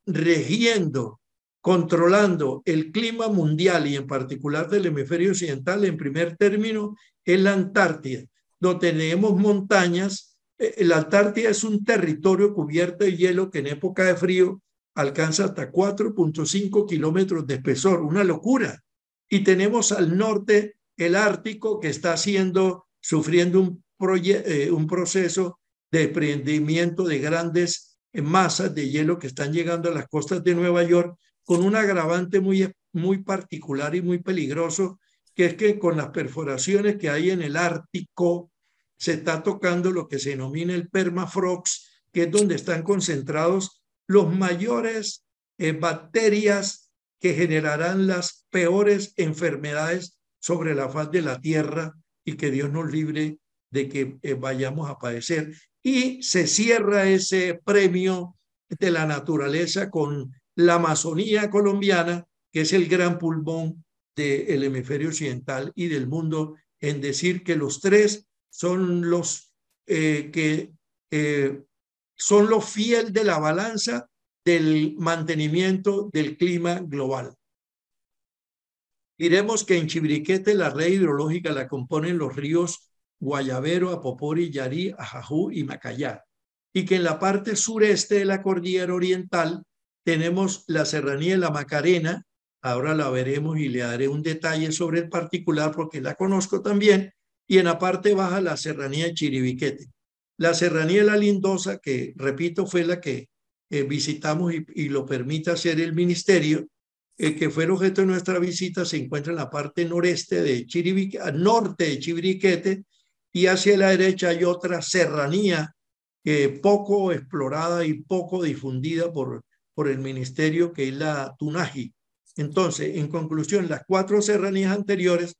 [SPEAKER 2] regiendo, controlando el clima mundial y en particular del hemisferio occidental, en primer término, es la Antártida, donde tenemos montañas. La Antártida es un territorio cubierto de hielo que en época de frío alcanza hasta 4.5 kilómetros de espesor, una locura. Y tenemos al norte el Ártico, que está sufriendo un proceso de desprendimiento de grandes masas de hielo que están llegando a las costas de Nueva York, con un agravante muy particular y muy peligroso, que es que con las perforaciones que hay en el Ártico se está tocando lo que se denomina el permafrost, que es donde están concentrados los mayores bacterias que generarán las peores enfermedades sobre la faz de la tierra, y que Dios nos libre de que vayamos a padecer. Y se cierra ese premio de la naturaleza con la Amazonía colombiana, que es el gran pulmón del hemisferio occidental y del mundo, en decir que los tres son los son los fiel de la balanza del mantenimiento del clima global. Diremos que en Chiribiquete la red hidrológica la componen los ríos Guayabero, Apopori, Yarí, Ajajú y Macayá, y que en la parte sureste de la cordillera oriental tenemos la serranía de la Macarena. Ahora la veremos y le daré un detalle sobre el particular porque la conozco también. Y en la parte baja la serranía de Chiribiquete. La serranía de La Lindosa, que repito fue la que visitamos y lo permite hacer el ministerio, que fue el objeto de nuestra visita, se encuentra en la parte noreste de norte de Chiribiquete, y hacia la derecha hay otra serranía poco explorada y poco difundida por el ministerio, que es la Tunaji. Entonces, en conclusión, las 4 serranías anteriores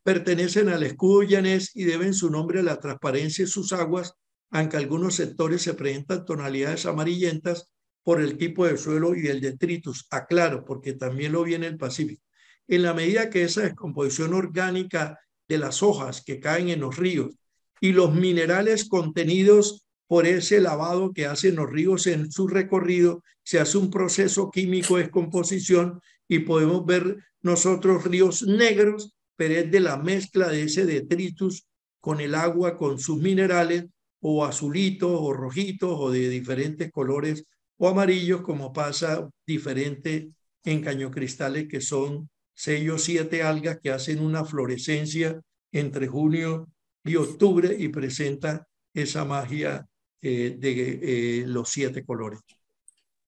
[SPEAKER 2] pertenecen al escudo llanés y deben su nombre a la transparencia de sus aguas, aunque algunos sectores se presentan tonalidades amarillentas por el tipo de suelo y el detritus. Aclaro, porque también lo vi en el Pacífico. En la medida que esa descomposición orgánica de las hojas que caen en los ríos y los minerales contenidos por ese lavado que hacen los ríos en su recorrido, se hace un proceso químico de descomposición y podemos ver nosotros ríos negros, pero es de la mezcla de ese detritus con el agua, con sus minerales, o azulitos, o rojitos, o de diferentes colores, o amarillos, como pasa diferente en cañocristales, que son 6 o 7 algas que hacen una florescencia entre junio y octubre y presentan esa magia de los 7 colores.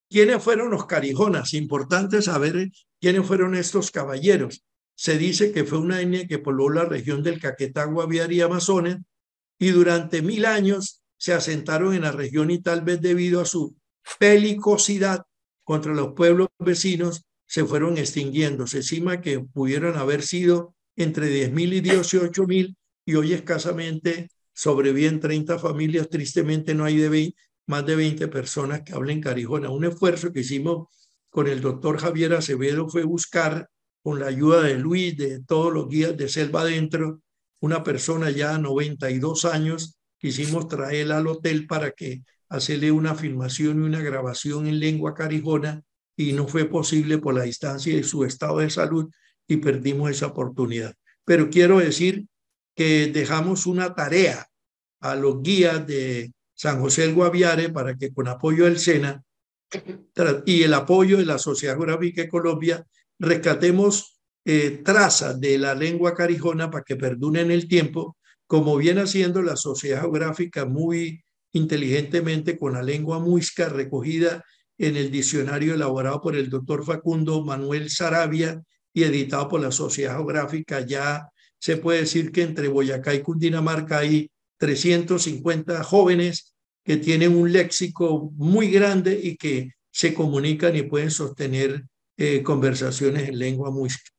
[SPEAKER 2] ¿Quiénes fueron los carijonas? Importante saber quiénes fueron estos caballeros. Se dice que fue una etnia que pobló la región del Caquetá, Guaviare y Amazonas, y durante 1000 años se asentaron en la región, y tal vez debido a su belicosidad contra los pueblos vecinos se fueron extinguiendo. Se estima que pudieron haber sido entre 10.000 y 18.000, y hoy escasamente sobreviven 30 familias. Tristemente no hay más de 20 personas que hablen carijona. Un esfuerzo que hicimos con el doctor Javier Acevedo fue buscar, con la ayuda de Luis, de todos los guías de Selva Adentro, una persona ya 92 años, quisimos traerla al hotel para que hacerle una filmación y una grabación en lengua carijona, y no fue posible por la distancia y su estado de salud, y perdimos esa oportunidad. Pero quiero decir que dejamos una tarea a los guías de San José del Guaviare para que, con apoyo del SENA y el apoyo de la Sociedad Geográfica de Colombia, rescatemos trazas de la lengua carijona para que perduren el tiempo, como viene haciendo la Sociedad Geográfica muy inteligentemente con la lengua muisca, recogida en el diccionario elaborado por el doctor Facundo Manuel Saravia y editado por la Sociedad Geográfica. Ya se puede decir que entre Boyacá y Cundinamarca hay 350 jóvenes que tienen un léxico muy grande y que se comunican y pueden sostener conversaciones en lengua muisca.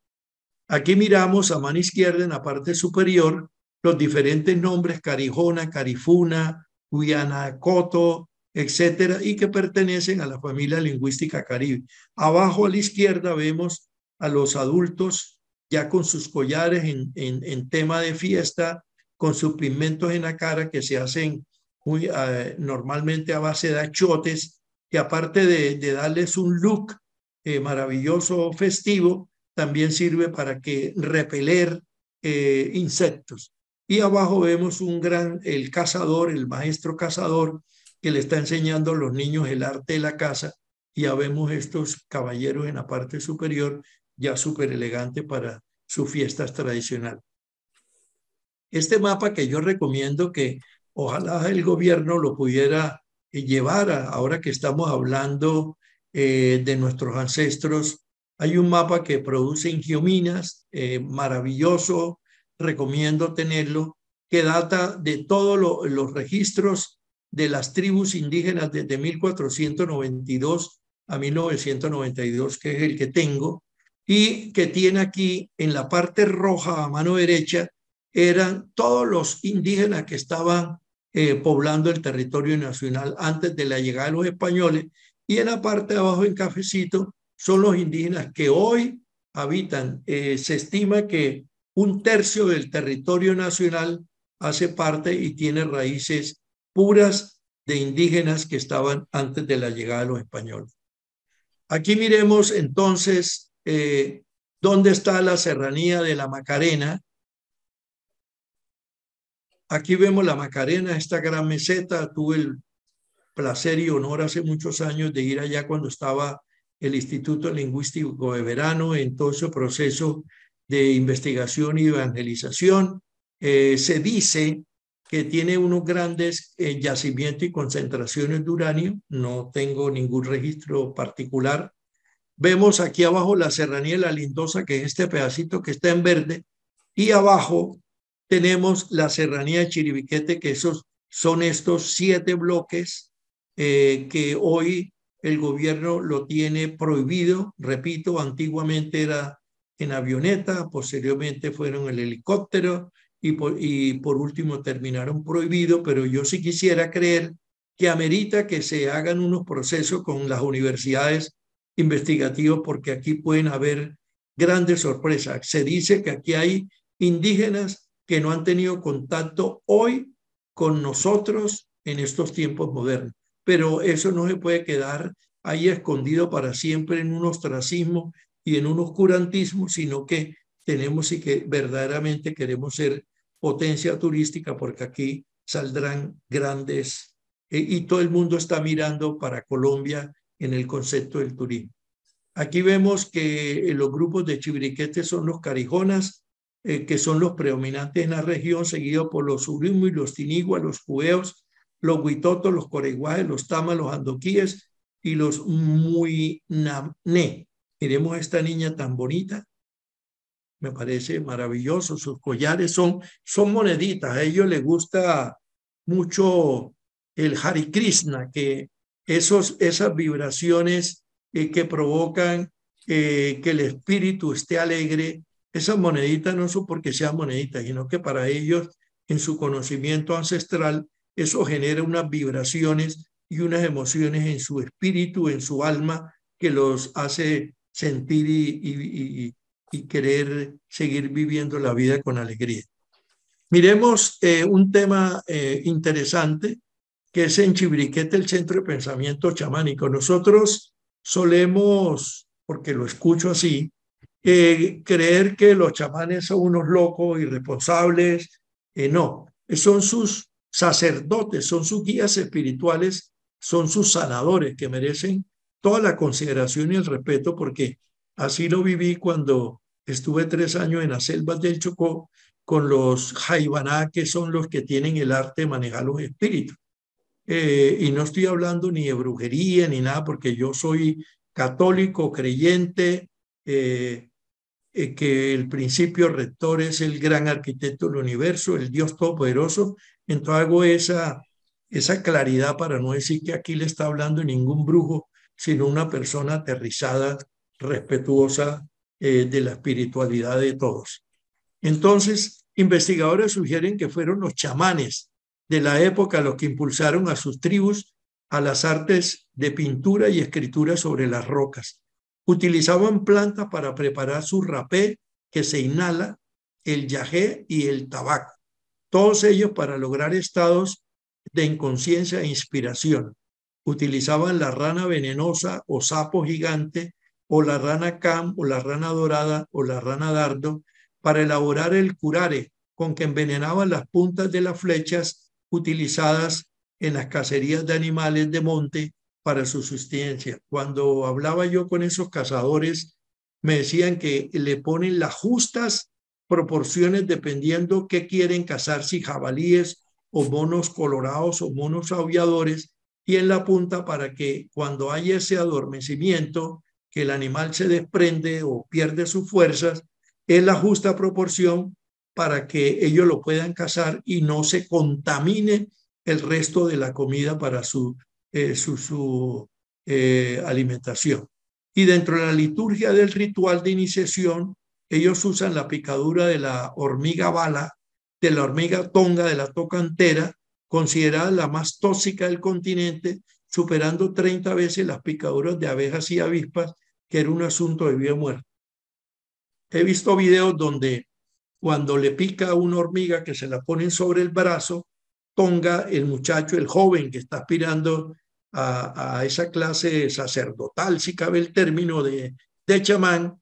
[SPEAKER 2] Aquí miramos a mano izquierda, en la parte superior, los diferentes nombres: carijona, carifuna, Guianacoto, etcétera, y que pertenecen a la familia lingüística caribe. Abajo a la izquierda vemos a los adultos ya con sus collares en tema de fiesta, con sus pigmentos en la cara que se hacen normalmente a base de achotes, que aparte de darles un look maravilloso, festivo, también sirve para repeler insectos. Y abajo vemos el cazador, el maestro cazador, que le está enseñando a los niños el arte de la caza, y ya vemos estos caballeros en la parte superior, ya súper elegante para sus fiestas tradicionales. Este mapa, que yo recomiendo que ojalá el gobierno lo pudiera llevar ahora que estamos hablando de nuestros ancestros. Hay un mapa que produce Ingiominas, maravilloso, recomiendo tenerlo, que data de todos los registros de las tribus indígenas desde 1492 a 1992, que es el que tengo, y que tiene aquí en la parte roja a mano derecha eran todos los indígenas que estaban poblando el territorio nacional antes de la llegada de los españoles, y en la parte de abajo en cafecito son los indígenas que hoy habitan. Se estima que 1/3 del territorio nacional hace parte y tiene raíces puras de indígenas que estaban antes de la llegada de los españoles. Aquí miremos entonces dónde está la serranía de la Macarena. Aquí vemos la Macarena, esta gran meseta. Tuve el placer y honor hace muchos años de ir allá cuando estaba el Instituto Lingüístico de Verano, en todo ese proceso de investigación y evangelización. Se dice que tiene unos grandes yacimientos y concentraciones de uranio. No tengo ningún registro particular. Vemos aquí abajo la serranía de la Lindosa, que es este pedacito que está en verde, y abajo tenemos la serranía de Chiribiquete, que esos son estos 7 bloques que hoy el gobierno lo tiene prohibido. Repito, antiguamente era en avioneta, posteriormente fueron el helicóptero y por último terminaron prohibido, pero yo sí quisiera creer que amerita que se hagan unos procesos con las universidades investigativos, porque aquí pueden haber grandes sorpresas. Se dice que aquí hay indígenas que no han tenido contacto hoy con nosotros en estos tiempos modernos, pero eso no se puede quedar ahí escondido para siempre en un ostracismo y en un oscurantismo, sino que tenemos y que verdaderamente queremos ser potencia turística, porque aquí saldrán grandes y todo el mundo está mirando para Colombia en el concepto del turismo. Aquí vemos que los grupos de Chibiriquete son los carijonas, que son los predominantes en la región, seguidos por los Urumu y los Tinigua, los Cueos, los Huitotos, los Coreguajes, los Tamas, los Andoquíes y los Muinamné. Miremos a esta niña tan bonita, me parece maravilloso. Sus collares son moneditas. A ellos les gusta mucho el Hare Krishna, que esas vibraciones que provocan que el espíritu esté alegre. Esas moneditas no son porque sean moneditas, sino que para ellos, en su conocimiento ancestral, eso genera unas vibraciones y unas emociones en su espíritu, en su alma, que los hace sentir y querer seguir viviendo la vida con alegría. Miremos un tema interesante, que es en Chibiriquete, el Centro de Pensamiento Chamánico. Nosotros solemos, porque lo escucho así, creer que los chamanes son unos locos, irresponsables. No, son sus sacerdotes, son sus guías espirituales, son sus sanadores, que merecen toda la consideración y el respeto, porque así lo viví cuando estuve 3 años en las selvas del Chocó con los jaibaná, que son los que tienen el arte de manejar los espíritus. Y no estoy hablando ni de brujería ni nada, porque yo soy católico, creyente, que el principio rector es el gran arquitecto del universo, el Dios Todopoderoso. Entonces hago esa claridad para no decir que aquí le está hablando ningún brujo, sino una persona aterrizada, respetuosa de la espiritualidad de todos. Entonces, investigadores sugieren que fueron los chamanes de la época los que impulsaron a sus tribus a las artes de pintura y escritura sobre las rocas. Utilizaban plantas para preparar su rapé, que se inhala, el yagé y el tabaco. Todos ellos para lograr estados de inconsciencia e inspiración. Utilizaban la rana venenosa o sapo gigante, o la rana cam, o la rana dorada, o la rana dardo, para elaborar el curare, con que envenenaban las puntas de las flechas utilizadas en las cacerías de animales de monte para su subsistencia. Cuando hablaba yo con esos cazadores, me decían que le ponen las justas proporciones dependiendo qué quieren cazar, si jabalíes o monos colorados o monos aulladores, y en la punta para que cuando hay ese adormecimiento, que el animal se desprende o pierde sus fuerzas, es la justa proporción para que ellos lo puedan cazar y no se contamine el resto de la comida para su alimentación. Y dentro de la liturgia del ritual de iniciación, ellos usan la picadura de la hormiga bala, de la hormiga tonga, de la tocantera, considerada la más tóxica del continente, superando 30 veces las picaduras de abejas y avispas, que era un asunto de vida y muerte. He visto videos donde cuando le pica una hormiga que se la ponen sobre el brazo, Tonga, el muchacho, el joven que está aspirando a esa clase sacerdotal, si cabe el término de chamán,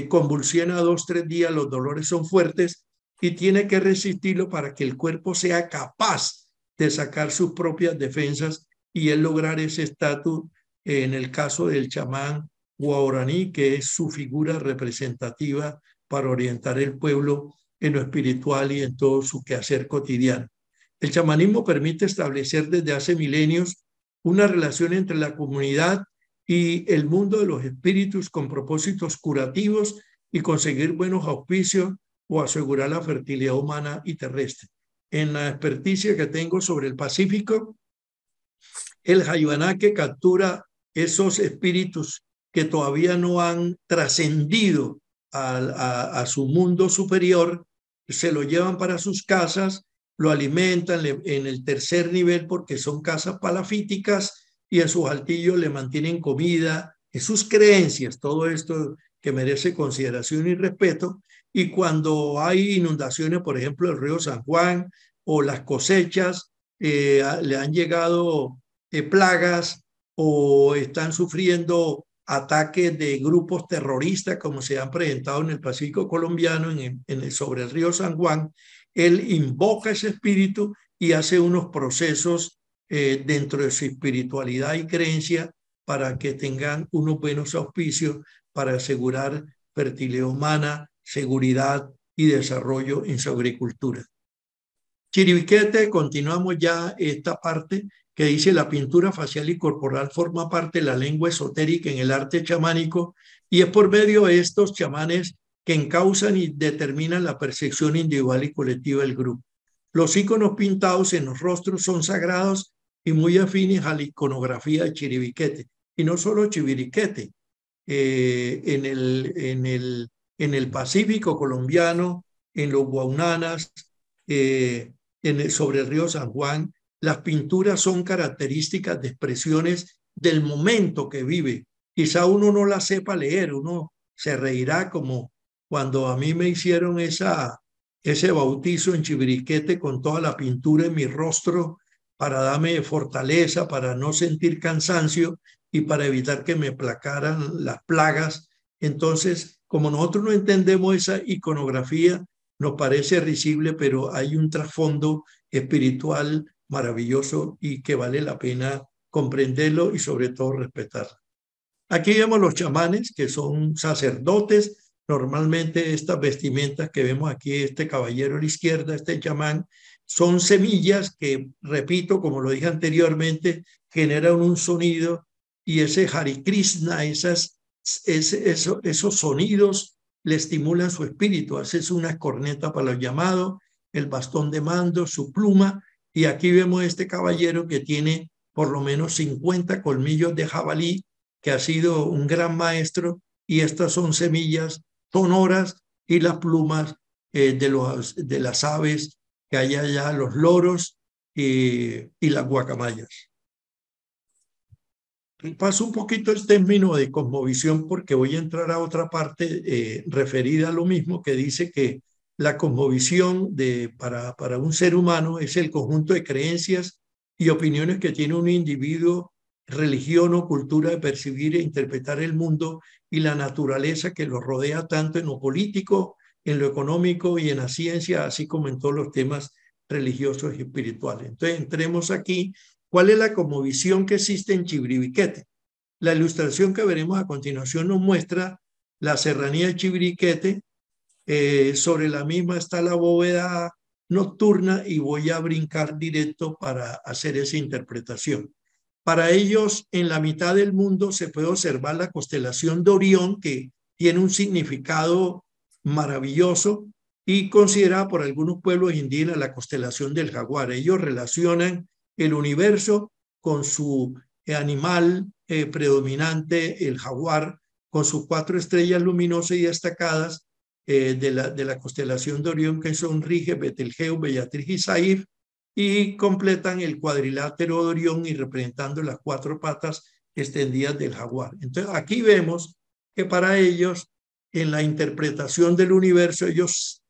[SPEAKER 2] convulsiona 2, 3 días, los dolores son fuertes y tiene que resistirlo para que el cuerpo sea capaz de sacar sus propias defensas y él lograr ese estatus, en el caso del chamán guaraní, que es su figura representativa para orientar el pueblo en lo espiritual y en todo su quehacer cotidiano. El chamanismo permite establecer desde hace milenios una relación entre la comunidad y el mundo de los espíritus con propósitos curativos y conseguir buenos auspicios o asegurar la fertilidad humana y terrestre. En la experticia que tengo sobre el Pacífico, el Hayuaná captura esos espíritus que todavía no han trascendido a su mundo superior, se lo llevan para sus casas, lo alimentan en el tercer nivel porque son casas palafíticas y en sus altillos le mantienen comida, en sus creencias, todo esto que merece consideración y respeto. Y cuando hay inundaciones, por ejemplo, el río San Juan o las cosechas, le han llegado plagas o están sufriendo ataques de grupos terroristas como se han presentado en el Pacífico colombiano, sobre el río San Juan, él invoca ese espíritu y hace unos procesos dentro de su espiritualidad y creencia para que tengan unos buenos auspicios para asegurar fertilidad humana, seguridad y desarrollo en su agricultura. Chiribiquete, continuamos ya esta parte que dice la pintura facial y corporal forma parte de la lengua esotérica en el arte chamánico y es por medio de estos chamanes que encausan y determinan la percepción individual y colectiva del grupo. Los iconos pintados en los rostros son sagrados y muy afines a la iconografía de Chiribiquete. Y no solo Chiribiquete, en el Pacífico colombiano, en los Guaunanas, sobre el río San Juan, las pinturas son características de expresiones del momento que vive. Quizá uno no la sepa leer, uno se reirá como cuando a mí me hicieron ese bautizo en Chiribiquete con toda la pintura en mi rostro para darme fortaleza, para no sentir cansancio y para evitar que me aplacaran las plagas. Entonces, como nosotros no entendemos esa iconografía, nos parece risible, pero hay un trasfondo espiritual maravilloso y que vale la pena comprenderlo y sobre todo respetarlo. Aquí vemos los chamanes, que son sacerdotes. Normalmente estas vestimentas que vemos aquí, este caballero a la izquierda, este chamán, son semillas que, repito, como lo dije anteriormente, generan un sonido y ese Hare Krishna, esos sonidos le estimulan su espíritu. Haces una corneta para los llamados, el bastón de mando, su pluma, y aquí vemos este caballero que tiene por lo menos 50 colmillos de jabalí, que ha sido un gran maestro, y estas son semillas sonoras y las plumas de las aves que hay allá, los loros y las guacamayas. Paso un poquito el término de cosmovisión porque voy a entrar a otra parte referida a lo mismo, que dice que la cosmovisión para un ser humano es el conjunto de creencias y opiniones que tiene un individuo, religión o cultura de percibir e interpretar el mundo y la naturaleza que lo rodea tanto en lo político, en lo económico y en la ciencia, así como en todos los temas religiosos y espirituales. Entonces, entremos aquí. ¿Cuál es la cosmovisión que existe en Chiribiquete? La ilustración que veremos a continuación nos muestra la serranía de Chiribiquete. Sobre la misma está la bóveda nocturna y voy a brincar directo para hacer esa interpretación. Para ellos, en la mitad del mundo se puede observar la constelación de Orión, que tiene un significado maravilloso y considerada por algunos pueblos indígenas la constelación del jaguar. Ellos relacionan el universo con su animal predominante, el jaguar, con sus 4 estrellas luminosas y destacadas de la constelación de Orión, que son Rige, Betelgeuse, Bellatrix y Saif, y completan el cuadrilátero de Orión y representando las 4 patas extendidas del jaguar. Entonces aquí vemos que para ellos, en la interpretación del universo, ellos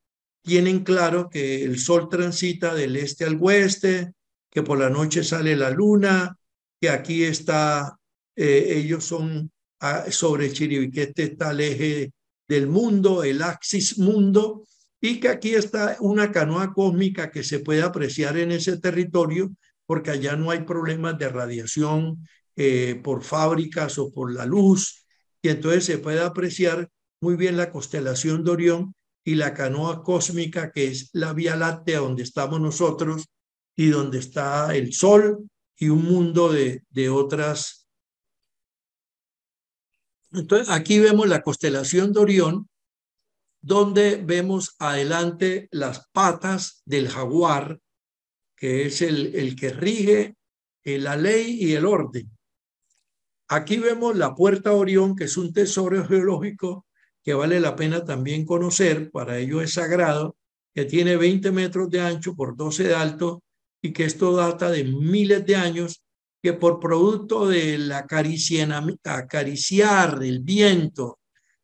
[SPEAKER 2] tienen claro que el sol transita del este al oeste, que por la noche sale la luna, que aquí está, ellos son, sobre Chiribiquete está el eje del mundo, el axis mundo, y que aquí está una canoa cósmica que se puede apreciar en ese territorio, porque allá no hay problemas de radiación por fábricas o por la luz, y entonces se puede apreciar muy bien la constelación de Orión y la canoa cósmica, que es la Vía Láctea donde estamos nosotros, y donde está el Sol y un mundo de otras. Entonces, aquí vemos la constelación de Orión, donde vemos adelante las patas del jaguar, que es el que rige la ley y el orden. Aquí vemos la puerta Orión, que es un tesoro geológico que vale la pena también conocer, para ello es sagrado, que tiene 20 metros de ancho por 12 de alto y que esto data de miles de años, que por producto del acariciar el viento,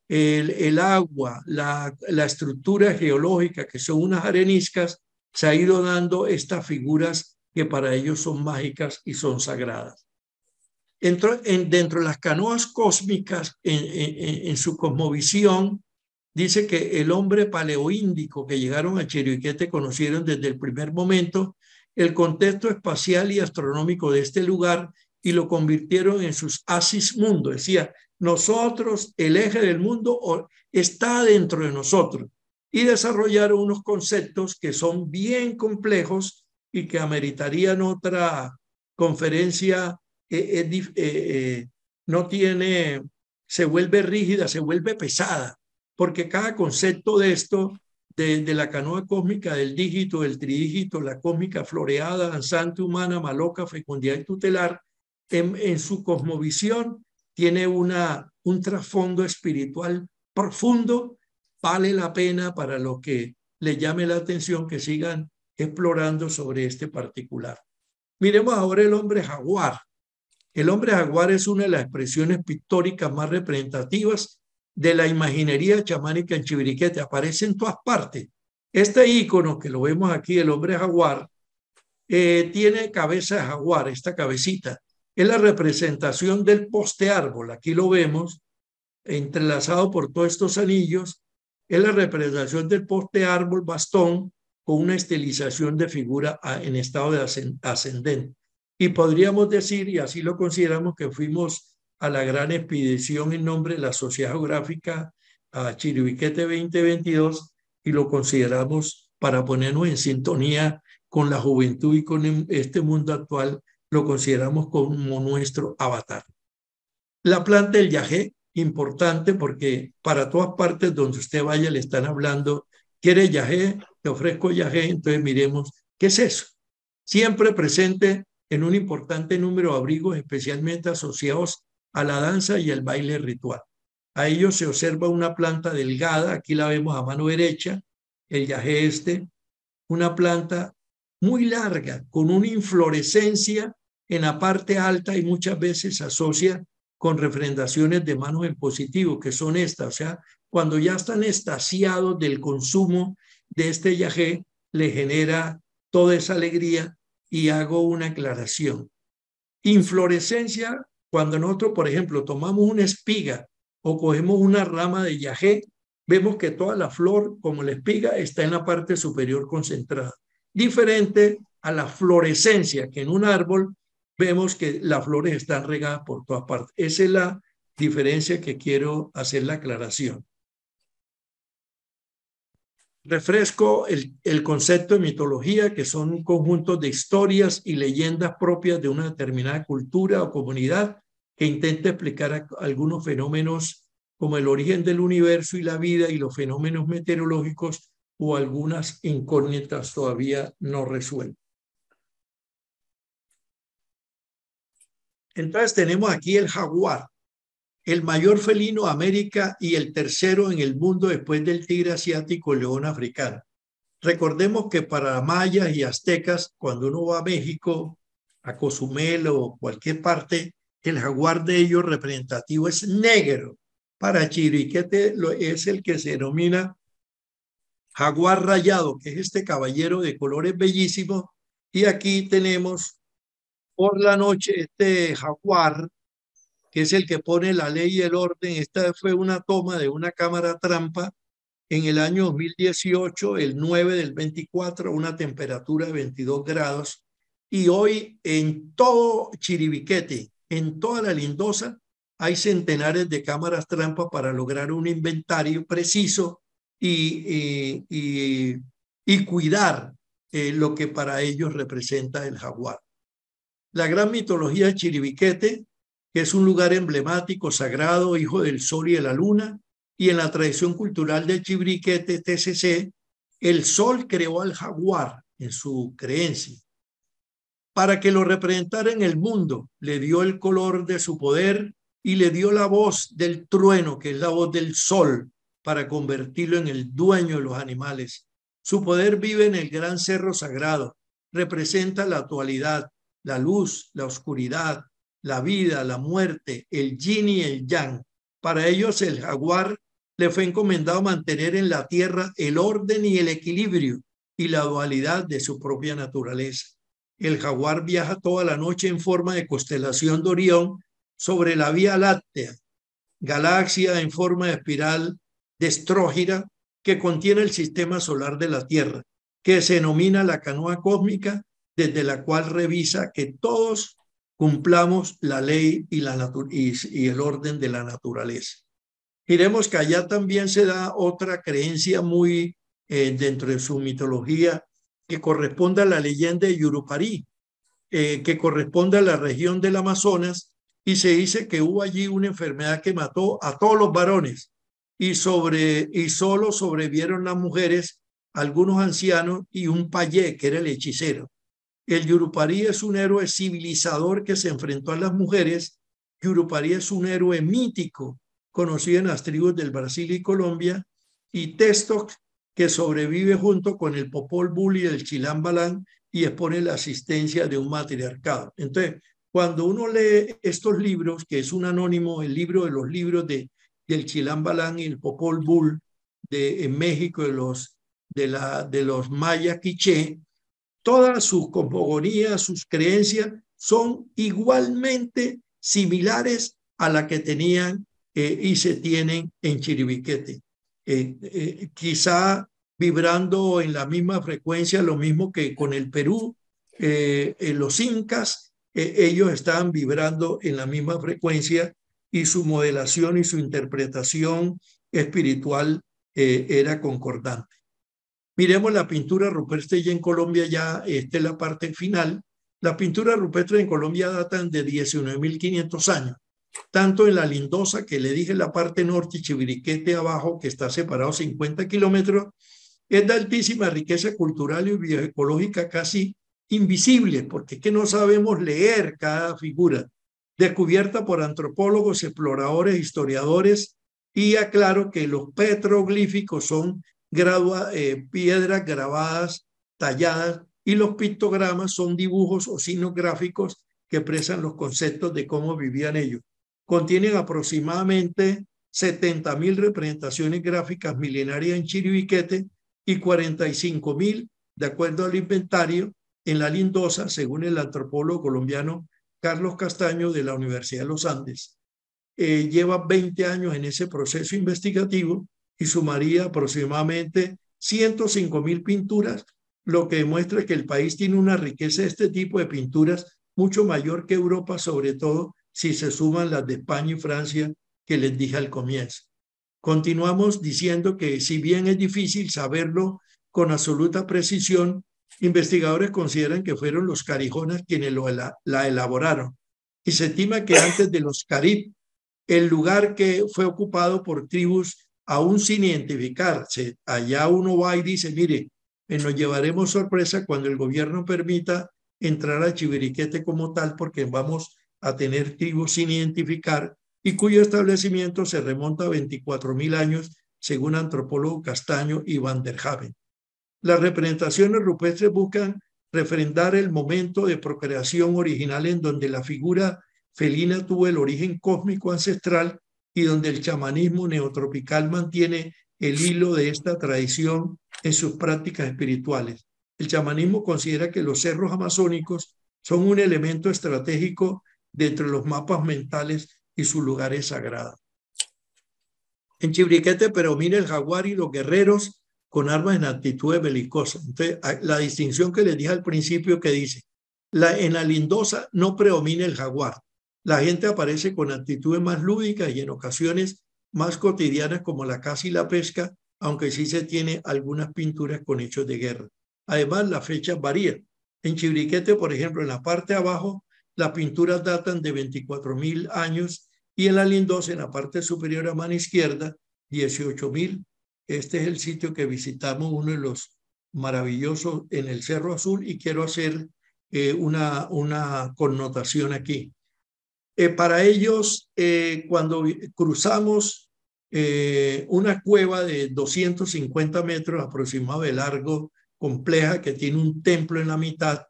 [SPEAKER 2] el agua, la estructura geológica, que son unas areniscas, se ha ido dando estas figuras que para ellos son mágicas y son sagradas. Dentro de las canoas cósmicas, en su cosmovisión, dice que el hombre paleoíndico que llegaron a Chiribiquete conocieron desde el primer momento el contexto espacial y astronómico de este lugar y lo convirtieron en sus asis mundo. Decía, nosotros, el eje del mundo está dentro de nosotros. Y desarrollaron unos conceptos que son bien complejos y que ameritarían otra conferencia. No tiene, se vuelve rígida, se vuelve pesada, porque cada concepto de esto, de la canoa cósmica, del dígito, del tridígito, la cósmica floreada, danzante, humana, maloca, fecundidad y tutelar, en su cosmovisión tiene un trasfondo espiritual profundo. Vale la pena para los que les llame la atención que sigan explorando sobre este particular. Miremos ahora el hombre jaguar. El hombre jaguar es una de las expresiones pictóricas más representativas de la imaginería chamánica en Chiribiquete. Aparece en todas partes. Este ícono que lo vemos aquí, el hombre jaguar, tiene cabeza de jaguar, esta cabecita. Es la representación del poste árbol. Aquí lo vemos entrelazado por todos estos anillos. Es la representación del poste árbol bastón con una estilización de figura en estado de ascendente. Y podríamos decir, y así lo consideramos, que fuimos a la gran expedición en nombre de la Sociedad Geográfica a Chiribiquete 2022 y lo consideramos, para ponernos en sintonía con la juventud y con este mundo actual, lo consideramos como nuestro avatar. La planta del yagé, importante porque para todas partes donde usted vaya le están hablando, ¿quiere yagé? Te ofrezco yagé. Entonces miremos, ¿qué es eso? Siempre presente en un importante número de abrigos especialmente asociados a la danza y el baile ritual. A ello se observa una planta delgada, aquí la vemos a mano derecha, el yagé una planta muy larga, con una inflorescencia en la parte alta y muchas veces se asocia con refrendaciones de manos en positivo, que son estas. O sea, cuando ya están extasiados del consumo de este yagé, le genera toda esa alegría. Y hago una aclaración. Inflorescencia, cuando nosotros, por ejemplo, tomamos una espiga o cogemos una rama de yagé, vemos que toda la flor, como la espiga, está en la parte superior concentrada. Diferente a la florescencia, que en un árbol vemos que las flores están regadas por todas partes. Esa es la diferencia que quiero hacer la aclaración. Refresco el concepto de mitología, que son un conjunto de historias y leyendas propias de una determinada cultura o comunidad que intenta explicar algunos fenómenos como el origen del universo y la vida y los fenómenos meteorológicos o algunas incógnitas todavía no resueltas. Entonces tenemos aquí el jaguar, el mayor felino de América y el tercero en el mundo después del tigre asiático, el león africano. Recordemos que para mayas y aztecas, cuando uno va a México, a Cozumel o cualquier parte, el jaguar de ellos representativo es negro. Para Chiribiquete es el que se denomina jaguar rayado, que es este caballero de colores bellísimos. Y aquí tenemos por la noche este jaguar, que es el que pone la ley y el orden. Esta fue una toma de una cámara trampa en el año 2018, el 9 del 24, una temperatura de 22 grados. Y hoy en todo Chiribiquete, en toda la Lindosa, hay centenares de cámaras trampas para lograr un inventario preciso y cuidar lo que para ellos representa el jaguar. La gran mitología de Chiribiquete, que es un lugar emblemático, sagrado, hijo del sol y de la luna, y en la tradición cultural de Chiribiquete, TCC, el sol creó al jaguar en su creencia. Para que lo representara en el mundo, le dio el color de su poder y le dio la voz del trueno, que es la voz del sol, para convertirlo en el dueño de los animales. Su poder vive en el gran cerro sagrado, representa la actualidad, la luz, la oscuridad, la vida, la muerte, el yin y el yang. Para ellos el jaguar le fue encomendado mantener en la tierra el orden y el equilibrio y la dualidad de su propia naturaleza. El jaguar viaja toda la noche en forma de constelación de Orión sobre la Vía Láctea, galaxia en forma de espiral de Estrógira que contiene el sistema solar de la Tierra, que se denomina la canoa cósmica, desde la cual revisa que todos cumplamos la ley y el orden de la naturaleza. Miremos que allá también se da otra creencia muy dentro de su mitología, que corresponde a la leyenda de Yurupari, que corresponde a la región del Amazonas, y se dice que hubo allí una enfermedad que mató a todos los varones y solo sobrevivieron las mujeres, algunos ancianos y un payé, que era el hechicero. El Yurupari es un héroe civilizador que se enfrentó a las mujeres. Yurupari es un héroe mítico, conocido en las tribus del Brasil y Colombia, y Testoc, que sobrevive junto con el Popol Vuh y el Chilam Balam y expone la asistencia de un matriarcado. Entonces, cuando uno lee estos libros, que es un anónimo, el libro de los libros del Chilam Balam y el Popol Vuh en México, de los mayas quiché, todas sus cosmogonías, sus creencias son igualmente similares a la que tenían y se tienen en Chiribiquete. Quizá vibrando en la misma frecuencia, lo mismo que con el Perú, los incas, ellos estaban vibrando en la misma frecuencia y su modelación y su interpretación espiritual era concordante. Miremos la pintura rupestre ya en Colombia, ya esta es la parte final. Las pinturas rupestres en Colombia datan de 19.500 años, tanto en la Lindosa, que le dije la parte norte, y Chiribiquete abajo, que está separado 50 kilómetros, es de altísima riqueza cultural y bioecológica casi invisible, porque es que no sabemos leer cada figura, descubierta por antropólogos, exploradores, historiadores, y aclaro que los petroglíficos son piedras grabadas, talladas, y los pictogramas son dibujos o signos gráficos que expresan los conceptos de cómo vivían ellos. Contienen aproximadamente 70.000 representaciones gráficas milenarias en Chiribiquete y 45.000, de acuerdo al inventario, en la Lindosa, según el antropólogo colombiano Carlos Castaño de la Universidad de los Andes. Lleva 20 años en ese proceso investigativo y sumaría aproximadamente 105.000 pinturas, lo que demuestra que el país tiene una riqueza de este tipo de pinturas mucho mayor que Europa, sobre todo si se suman las de España y Francia que les dije al comienzo. Continuamos diciendo que si bien es difícil saberlo con absoluta precisión, investigadores consideran que fueron los carijonas quienes la elaboraron, y se estima que antes de los carib, el lugar que fue ocupado por tribus aún sin identificarse. Allá uno va y dice, mire, nos llevaremos sorpresa cuando el gobierno permita entrar a Chiribiquete como tal, porque vamos a tener tribus sin identificar y cuyo establecimiento se remonta a 24.000 años, según antropólogo Castaño y Van der Haven. Las representaciones rupestres buscan refrendar el momento de procreación original en donde la figura felina tuvo el origen cósmico ancestral y donde el chamanismo neotropical mantiene el hilo de esta tradición en sus prácticas espirituales. El chamanismo considera que los cerros amazónicos son un elemento estratégico dentro de los mapas mentales y sus lugares sagrados. En Chiribiquete predomina el jaguar y los guerreros con armas en actitudes belicosas. Entonces, la distinción que les dije al principio que dice, en la Lindosa no predomina el jaguar. La gente aparece con actitudes más lúdicas y en ocasiones más cotidianas como la caza y la pesca, aunque sí se tiene algunas pinturas con hechos de guerra. Además, las fechas varían. En Chiribiquete, por ejemplo, en la parte de abajo, las pinturas datan de 24.000 años y en la Lindosa, en la parte superior a mano izquierda, 18.000. Este es el sitio que visitamos, uno de los maravillosos en el Cerro Azul, y quiero hacer una connotación aquí. Para ellos, cuando cruzamos una cueva de 250 metros aproximado de largo, compleja, que tiene un templo en la mitad,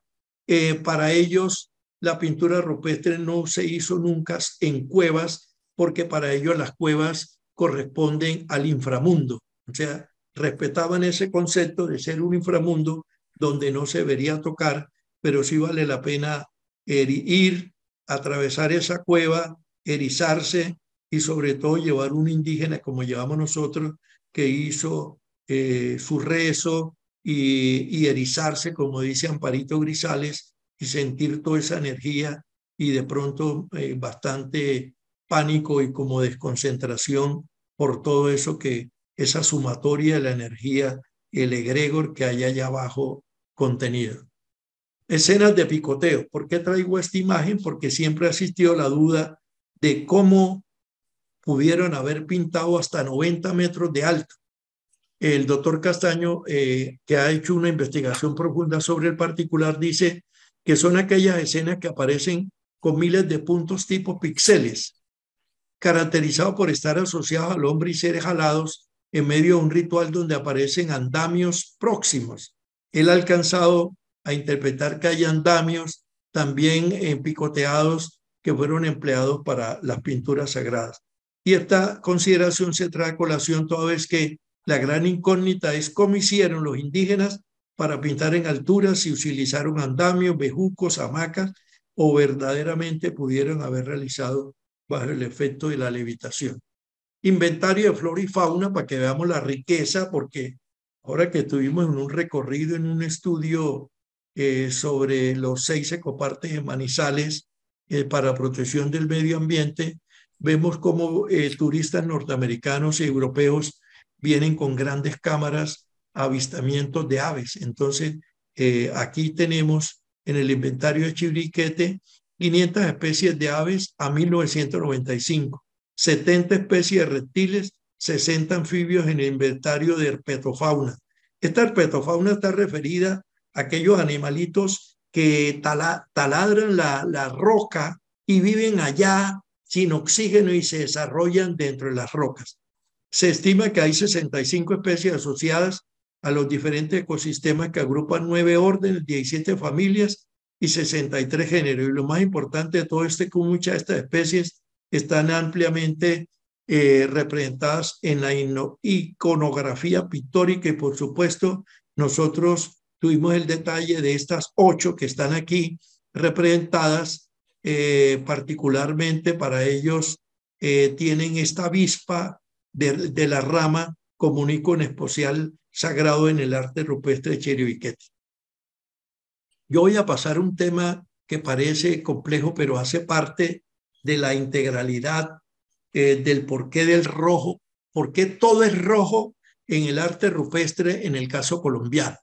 [SPEAKER 2] para ellos la pintura rupestre no se hizo nunca en cuevas, porque para ellos las cuevas corresponden al inframundo. O sea, respetaban ese concepto de ser un inframundo donde no se debería tocar, pero sí vale la pena ir, atravesar esa cueva, erizarse y sobre todo llevar un indígena como llevamos nosotros, que hizo su rezo y erizarse, como dice Amparito Grisales, y sentir toda esa energía y de pronto bastante pánico y como desconcentración por todo eso, que esa sumatoria de la energía y el egregor que hay allá abajo contenido. Escenas de picoteo. ¿Por qué traigo esta imagen? Porque siempre ha existido la duda de cómo pudieron haber pintado hasta 90 metros de alto. El doctor Castaño, que ha hecho una investigación profunda sobre el particular, dice que son aquellas escenas que aparecen con miles de puntos tipo píxeles, caracterizados por estar asociados al hombre y seres alados en medio de un ritual donde aparecen andamios próximos. Él ha alcanzado a interpretar que hay andamios también picoteados que fueron empleados para las pinturas sagradas. Y esta consideración se trae a colación toda vez que la gran incógnita es cómo hicieron los indígenas para pintar en alturas, si utilizaron andamios, bejucos, hamacas, o verdaderamente pudieron haber realizado bajo el efecto de la levitación. Inventario de flora y fauna para que veamos la riqueza, porque ahora que estuvimos en un recorrido, en un estudio sobre los 6 ecoparques de Manizales para protección del medio ambiente, vemos cómo turistas norteamericanos y europeos vienen con grandes cámaras a avistamientos de aves. Entonces, aquí tenemos en el inventario de Chiribiquete 500 especies de aves a 1995, 70 especies de reptiles, 60 anfibios en el inventario de herpetofauna. Esta herpetofauna está referida a aquellos animalitos que taladran la roca y viven allá sin oxígeno y se desarrollan dentro de las rocas. Se estima que hay 65 especies asociadas a los diferentes ecosistemas que agrupan 9 órdenes, 17 familias y 63 géneros. Y lo más importante de todo esto es que muchas de estas especies están ampliamente representadas en la iconografía pictórica, y por supuesto nosotros tuvimos el detalle de estas 8 que están aquí representadas, particularmente para ellos tienen esta avispa de la rama como un icono especial sagrado en el arte rupestre de Chiribiquete. Yo voy a pasar a un tema que parece complejo, pero hace parte de la integralidad del porqué del rojo, por qué todo es rojo en el arte rupestre en el caso colombiano.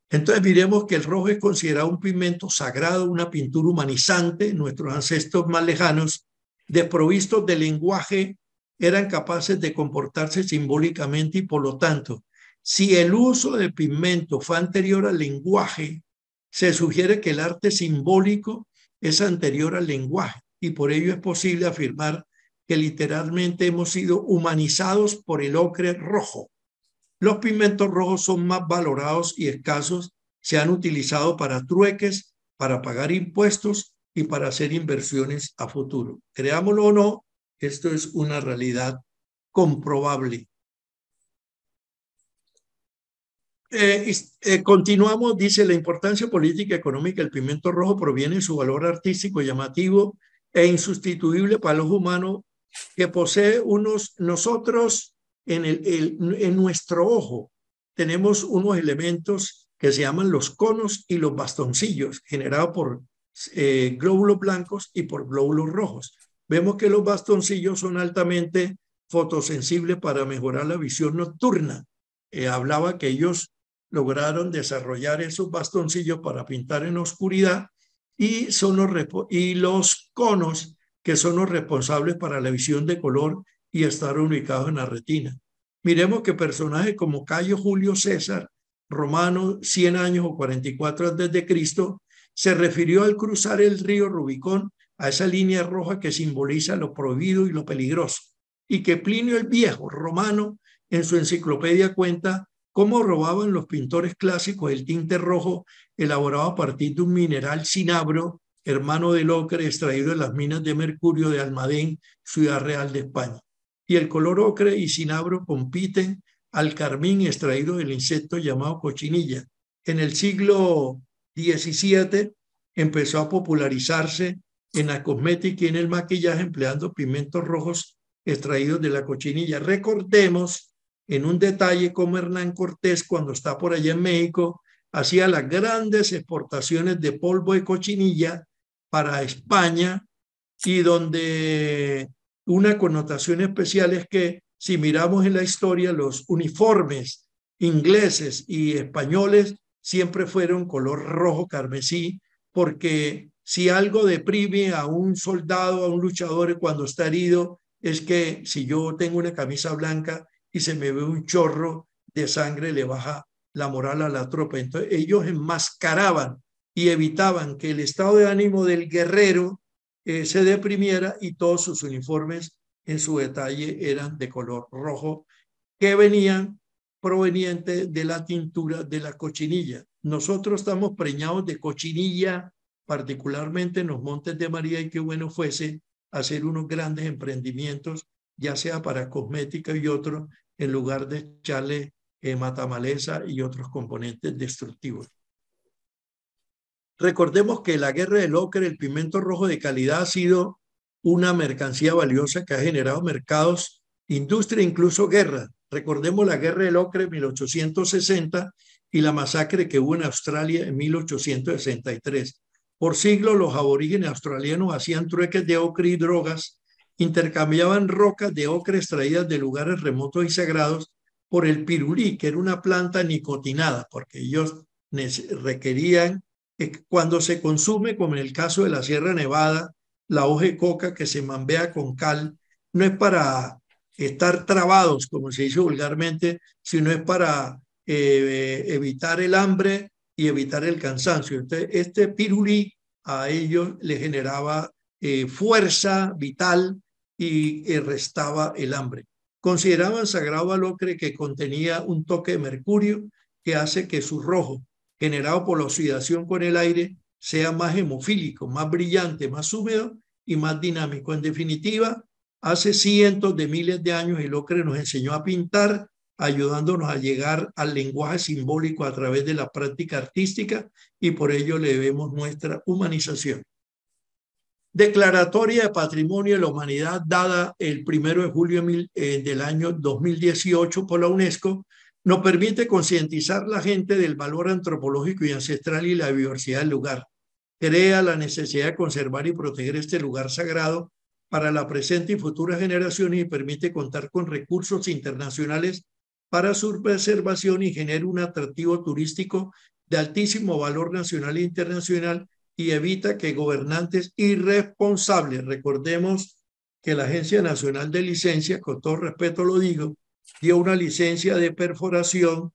[SPEAKER 2] Entonces miremos que el rojo es considerado un pigmento sagrado, una pintura humanizante. Nuestros ancestros más lejanos, desprovistos de lenguaje, eran capaces de comportarse simbólicamente, y por lo tanto, si el uso de pigmento fue anterior al lenguaje, se sugiere que el arte simbólico es anterior al lenguaje, y por ello es posible afirmar que literalmente hemos sido humanizados por el ocre rojo. Los pigmentos rojos son más valorados y escasos, se han utilizado para trueques, para pagar impuestos y para hacer inversiones a futuro. Creámoslo o no, esto es una realidad comprobable. Continuamos, dice: la importancia política y económica del pigmento rojo proviene de su valor artístico llamativo e insustituible para los humanos que posee nosotros en nuestro ojo. Tenemos unos elementos que se llaman los conos y los bastoncillos, generados por glóbulos blancos y por glóbulos rojos. Vemos que los bastoncillos son altamente fotosensibles para mejorar la visión nocturna. Hablaba que ellos lograron desarrollar esos bastoncillos para pintar en oscuridad y los conos que son los responsables para la visión de color y estar ubicados en la retina. Miremos que personajes como Cayo Julio César, romano, 100 años o 44 a.C., se refirió al cruzar el río Rubicón a esa línea roja que simboliza lo prohibido y lo peligroso, y que Plinio el Viejo, romano, en su enciclopedia cuenta cómo robaban los pintores clásicos el tinte rojo elaborado a partir de un mineral cinabro, hermano del ocre, extraído de las minas de mercurio de Almadén, Ciudad Real de España. Y el color ocre y cinabro compiten al carmín extraído del insecto llamado cochinilla. En el siglo XVII empezó a popularizarse en la cosmética y en el maquillaje empleando pigmentos rojos extraídos de la cochinilla. Recordemos en un detalle cómo Hernán Cortés, cuando está por allá en México, hacía las grandes exportaciones de polvo de cochinilla para España, y donde una connotación especial es que si miramos en la historia, los uniformes ingleses y españoles siempre fueron color rojo carmesí, porque si algo deprime a un soldado, a un luchador cuando está herido, es que si yo tengo una camisa blanca y se me ve un chorro de sangre, le baja la moral a la tropa. Entonces ellos enmascaraban y evitaban que el estado de ánimo del guerrero se deprimiera, y todos sus uniformes en su detalle eran de color rojo, que venían provenientes de la tintura de la cochinilla. Nosotros estamos preñados de cochinilla, particularmente en los Montes de María, y qué bueno fuese hacer unos grandes emprendimientos, ya sea para cosmética y otros, en lugar de echarle matamaleza y otros componentes destructivos. Recordemos que la guerra del ocre, el pigmento rojo de calidad, ha sido una mercancía valiosa que ha generado mercados, industria, incluso guerra. Recordemos la guerra del ocre en 1860 y la masacre que hubo en Australia en 1863. Por siglos los aborígenes australianos hacían trueques de ocre y drogas, intercambiaban rocas de ocre extraídas de lugares remotos y sagrados por el pirulí, que era una planta nicotinada, porque ellos requerían, cuando se consume, como en el caso de la Sierra Nevada, la hoja de coca que se mambea con cal, no es para estar trabados, como se dice vulgarmente, sino es para evitar el hambre y evitar el cansancio. Entonces, este pirulí a ellos le generaba fuerza vital y restaba el hambre. Consideraban sagrado al ocre, que contenía un toque de mercurio que hace que su rojo, generado por la oxidación con el aire, sea más hemofílico, más brillante, más húmedo y más dinámico. En definitiva, hace cientos de miles de años el ocre nos enseñó a pintar, ayudándonos a llegar al lenguaje simbólico a través de la práctica artística, y por ello le debemos nuestra humanización. Declaratoria de Patrimonio de la Humanidad dada el 1 de julio del año 2018 por la UNESCO, nos permite concientizar a la gente del valor antropológico y ancestral y la diversidad del lugar. Crea la necesidad de conservar y proteger este lugar sagrado para la presente y futuras generaciones, y permite contar con recursos internacionales para su preservación y genera un atractivo turístico de altísimo valor nacional e internacional, y evita que gobernantes irresponsables, recordemos que la Agencia Nacional de Licencias, con todo respeto lo digo, dio una licencia de perforación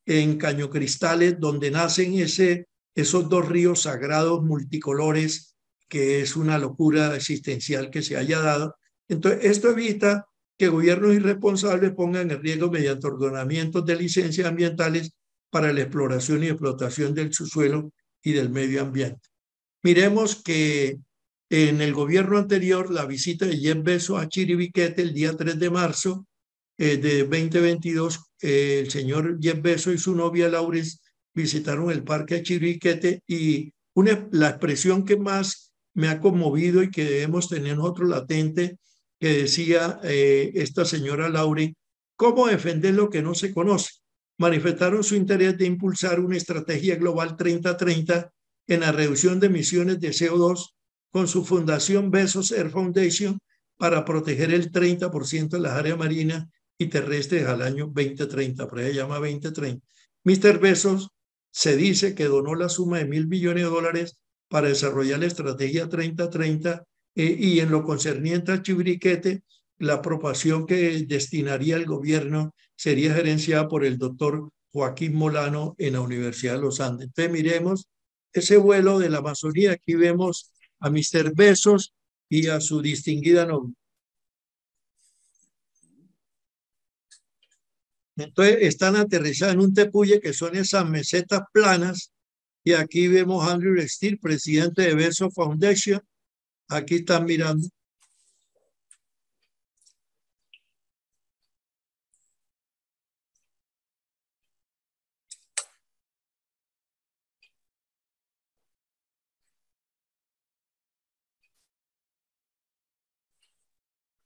[SPEAKER 2] en Cañocristales, donde nacen esos dos ríos sagrados multicolores, que es una locura existencial que se haya dado. Entonces, esto evita que gobiernos irresponsables pongan en riesgo, mediante ordenamientos de licencias ambientales, para la exploración y explotación del subsuelo y del medio ambiente. Miremos que en el gobierno anterior, la visita de Jeff Bezos a Chiribiquete el día 3 de marzo de 2022, el señor Jeff Bezos y su novia Laurence visitaron el parque de Chiribiquete, y la expresión que más me ha conmovido y que debemos tener nosotros latente, que decía esta señora Laurence: ¿cómo defender lo que no se conoce? Manifestaron su interés de impulsar una estrategia global 30-30 en la reducción de emisiones de CO2 con su fundación Bezos Earth Foundation, para proteger el 30% de las áreas marinas y terrestres al año 2030, por ahí se llama 2030. Mr. Bezos se dice que donó la suma de $1.000 billones para desarrollar la estrategia 3030 y en lo concerniente al Chiribiquete, la apropiación que destinaría el gobierno sería gerenciada por el doctor Joaquín Molano en la Universidad de los Andes. Entonces miremos ese vuelo de la Amazonía. Aquí vemos a Mr. Bezos y a su distinguida novia. Entonces están aterrizadas en un tepuye que son esas mesetas planas. Y aquí vemos a Andrew Steele, presidente de Bezos Foundation. Aquí están mirando.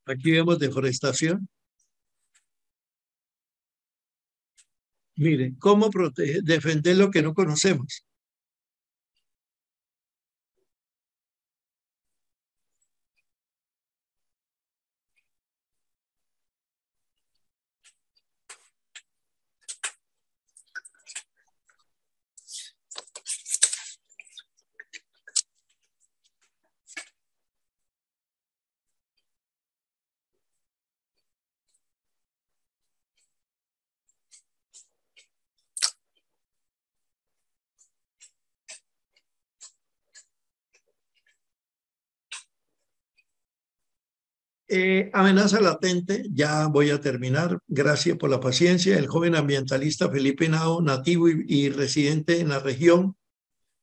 [SPEAKER 2] Aquí vemos deforestación. Miren, ¿cómo defender lo que no conocemos? Amenaza latente, ya voy a terminar. Gracias por la paciencia. El joven ambientalista Felipe Nao, nativo y residente en la región,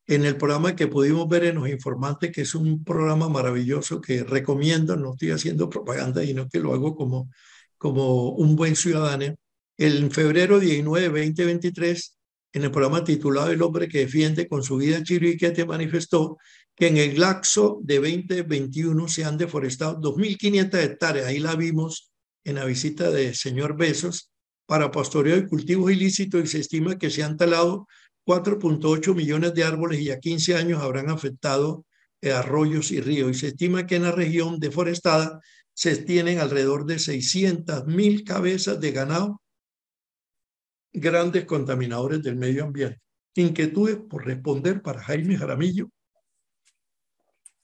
[SPEAKER 2] en el programa que pudimos ver en Los Informantes, que es un programa maravilloso que recomiendo, no estoy haciendo propaganda, sino que lo hago como un buen ciudadano. En febrero 19 de 2023, en el programa titulado El hombre que defiende con su vida Chiribiquete, manifestó que en el lapso de 2021 se han deforestado 2.500 hectáreas, ahí la vimos en la visita del señor Bezos, para pastoreo y cultivos ilícitos, y se estima que se han talado 4.8 millones de árboles y a 15 años habrán afectado arroyos y ríos. Y se estima que en la región deforestada se tienen alrededor de 600.000 cabezas de ganado, grandes contaminadores del medio ambiente. Inquietudes por responder para Jaime Jaramillo.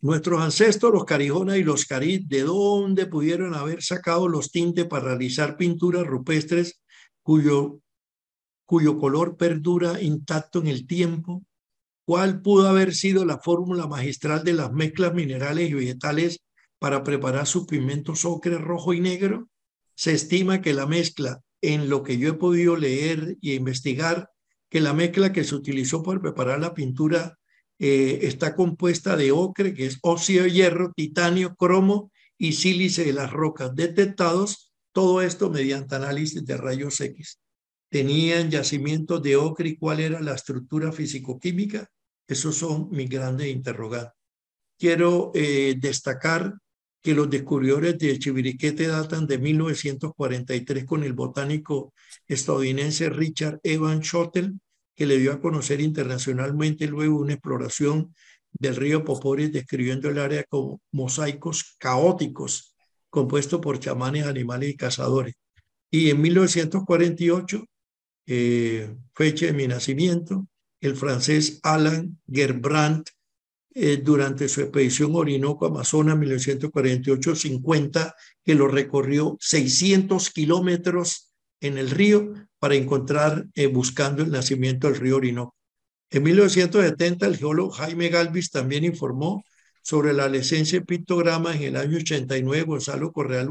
[SPEAKER 2] Nuestros ancestros, los Carijona y los Carí, ¿de dónde pudieron haber sacado los tintes para realizar pinturas rupestres cuyo color perdura intacto en el tiempo? ¿Cuál pudo haber sido la fórmula magistral de las mezclas minerales y vegetales para preparar sus pigmentos ocre, rojo y negro? Se estima que la mezcla, en lo que yo he podido leer y investigar, que la mezcla que se utilizó para preparar la pintura está compuesta de ocre, que es óxido de hierro, titanio, cromo y sílice de las rocas, detectados todo esto mediante análisis de rayos X. ¿Tenían yacimientos de ocre y cuál era la estructura físico-química? Esos son mis grandes interrogantes. Quiero destacar que los descubridores de Chiribiquete datan de 1943 con el botánico estadounidense Richard Evans Schottel, que le dio a conocer internacionalmente luego una exploración del río Poporis, describiendo el área como mosaicos caóticos compuestos por chamanes, animales y cazadores. Y en 1948, fecha de mi nacimiento, el francés Alain Gerbrandt, durante su expedición Orinoco-Amazonas 1948-50, que lo recorrió 600 kilómetros en el río para encontrar, buscando el nacimiento del río Orinoco. En 1970, el geólogo Jaime Galvis también informó sobre la licencia de pictogramas. En el año 89, Gonzalo Correal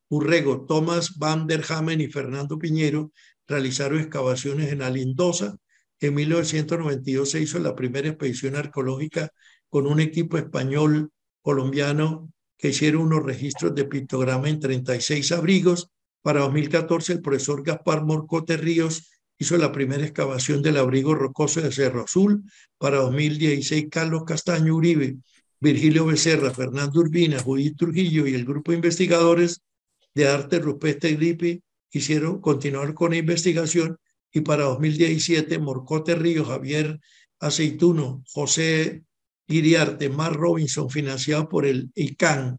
[SPEAKER 2] Urrego, Thomas Van der Hamen y Fernando Piñero realizaron excavaciones en Alindosa. En 1992 se hizo la primera expedición arqueológica con un equipo español colombiano que hicieron unos registros de pictograma en 36 abrigos. Para 2014, el profesor Gaspar Morcote Ríos hizo la primera excavación del abrigo rocoso de Cerro Azul. Para 2016, Carlos Castaño Uribe, Virgilio Becerra, Fernando Urbina, Judith Trujillo y el grupo de investigadores de arte rupestre GRIPI continuaron con la investigación. Y para 2017, Morcote Ríos, Javier Aceituno, José Iriarte, Mark Robinson, financiado por el ICANN,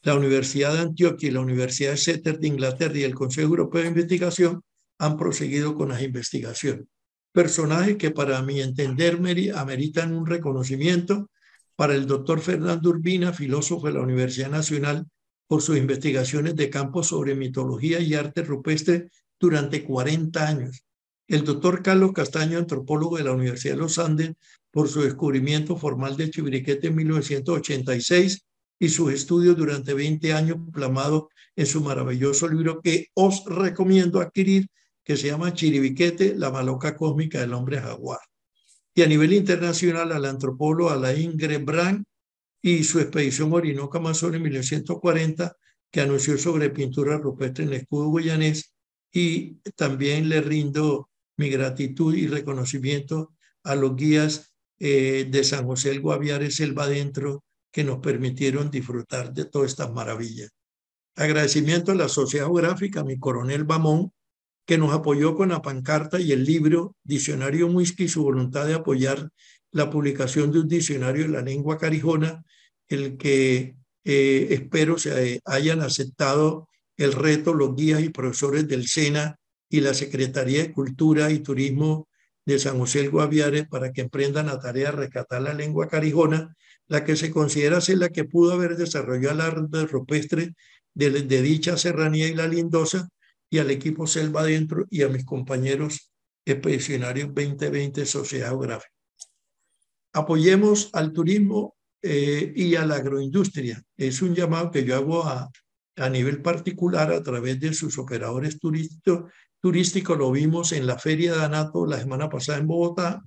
[SPEAKER 2] la Universidad de Antioquia y la Universidad de Exeter de Inglaterra y el Consejo Europeo de Investigación, han proseguido con las investigaciones. Personajes que para mi entender ameritan un reconocimiento. Para el doctor Fernando Urbina, filósofo de la Universidad Nacional, por sus investigaciones de campo sobre mitología y arte rupestre durante 40 años. El doctor Carlos Castaño, antropólogo de la Universidad de los Andes, por su descubrimiento formal de Chiribiquete en 1986 y sus estudios durante 20 años plasmados en su maravilloso libro que os recomiendo adquirir, que se llama Chiribiquete, la maloca cósmica del hombre jaguar. Y a nivel internacional, al antropólogo Alain Grebrand y su expedición Orinoco-Amazonas en 1940, que anunció sobre pintura rupestre en el escudo guyanés, y también le rindo mi gratitud y reconocimiento a los guías de San José del Guaviare, Selva Adentro, que nos permitieron disfrutar de todas estas maravillas. Agradecimiento a la Sociedad Geográfica, a mi coronel Bamón, que nos apoyó con la pancarta y el libro Diccionario Muisca y su voluntad de apoyar la publicación de un diccionario de la lengua carijona, el que espero se hayan aceptado el reto los guías y profesores del SENA y la Secretaría de Cultura y Turismo de San José del Guaviare para que emprendan la tarea de rescatar la lengua carijona, la que se considera ser la que pudo haber desarrollado el arte rupestre de dicha serranía y la lindosa, y al equipo Selva Adentro y a mis compañeros expedicionarios 2020 Sociedad Geográfica. Apoyemos al turismo y a la agroindustria. Es un llamado que yo hago a nivel particular a través de sus operadores turísticos. Lo vimos en la Feria de Anato la semana pasada en Bogotá,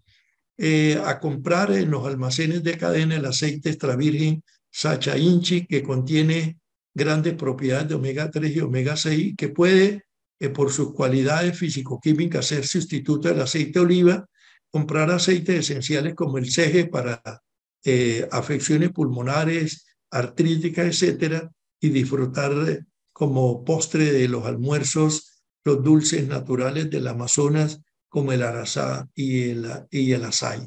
[SPEAKER 2] a comprar en los almacenes de cadena el aceite extra virgen Sacha Inchi, que contiene grandes propiedades de omega 3 y omega 6, que puede, por sus cualidades físico-químicas, ser sustituto del aceite de oliva. Comprar aceites esenciales como el CG para afecciones pulmonares, artríticas, etcétera, y disfrutar como postre de los almuerzos los dulces naturales del Amazonas, como el arazá y el açaí.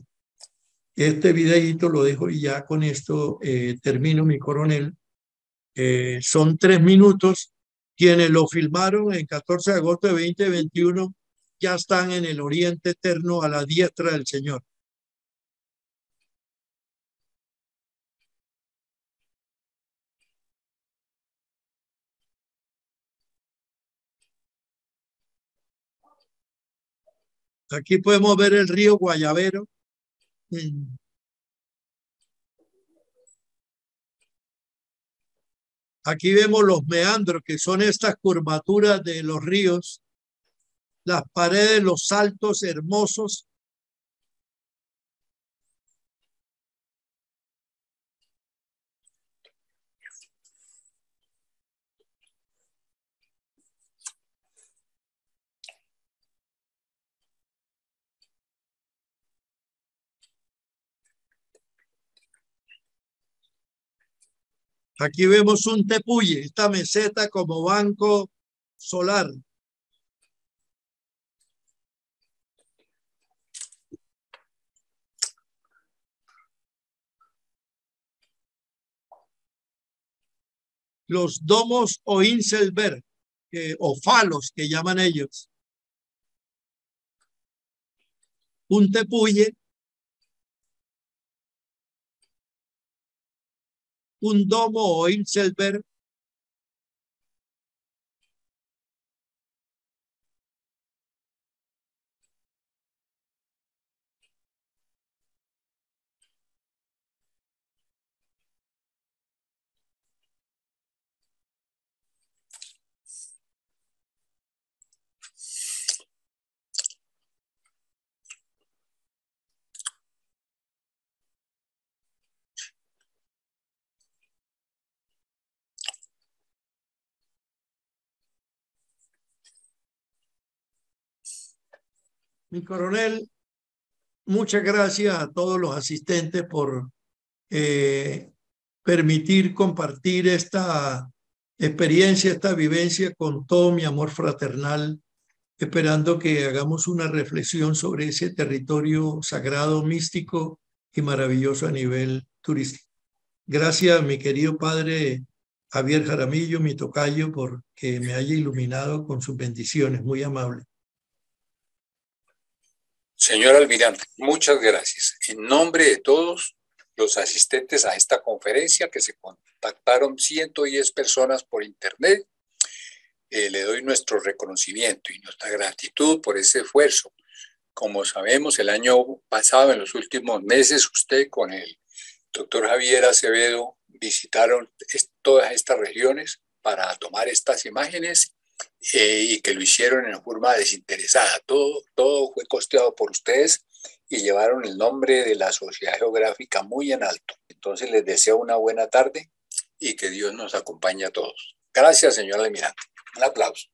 [SPEAKER 2] Este videíto lo dejo y ya con esto termino, mi coronel. Son 3 minutos. Quienes lo filmaron el 14 de agosto de 2021 ya están en el oriente eterno a la diestra del Señor. Aquí podemos ver el río Guayabero. Aquí vemos los meandros, que son estas curvaturas de los ríos, las paredes, los saltos hermosos. Aquí vemos un tepuye, esta meseta como banco solar. Los domos o Inselberg, o falos que llaman ellos. Un tepuye, un domo o Inselberg, mi coronel. Muchas gracias a todos los asistentes por permitir compartir esta experiencia, esta vivencia con todo mi amor fraternal, esperando que hagamos una reflexión sobre ese territorio sagrado, místico y maravilloso a nivel turístico. Gracias, mi querido padre Javier Jaramillo, mi tocayo, por que me haya iluminado con sus bendiciones, muy amable.
[SPEAKER 1] Señor almirante, muchas gracias. En nombre de todos los asistentes a esta conferencia, que se contactaron 110 personas por internet, le doy nuestro reconocimiento y nuestra gratitud por ese esfuerzo. Como sabemos, el año pasado, en los últimos meses, usted con el doctor Javier Acevedo visitaron todas estas regiones para tomar estas imágenes y que lo hicieron en forma desinteresada. Todo fue costeado por ustedes y llevaron el nombre de la Sociedad Geográfica muy en alto. Entonces les deseo una buena tarde y que Dios nos acompañe a todos. Gracias, señor almirante. Un aplauso.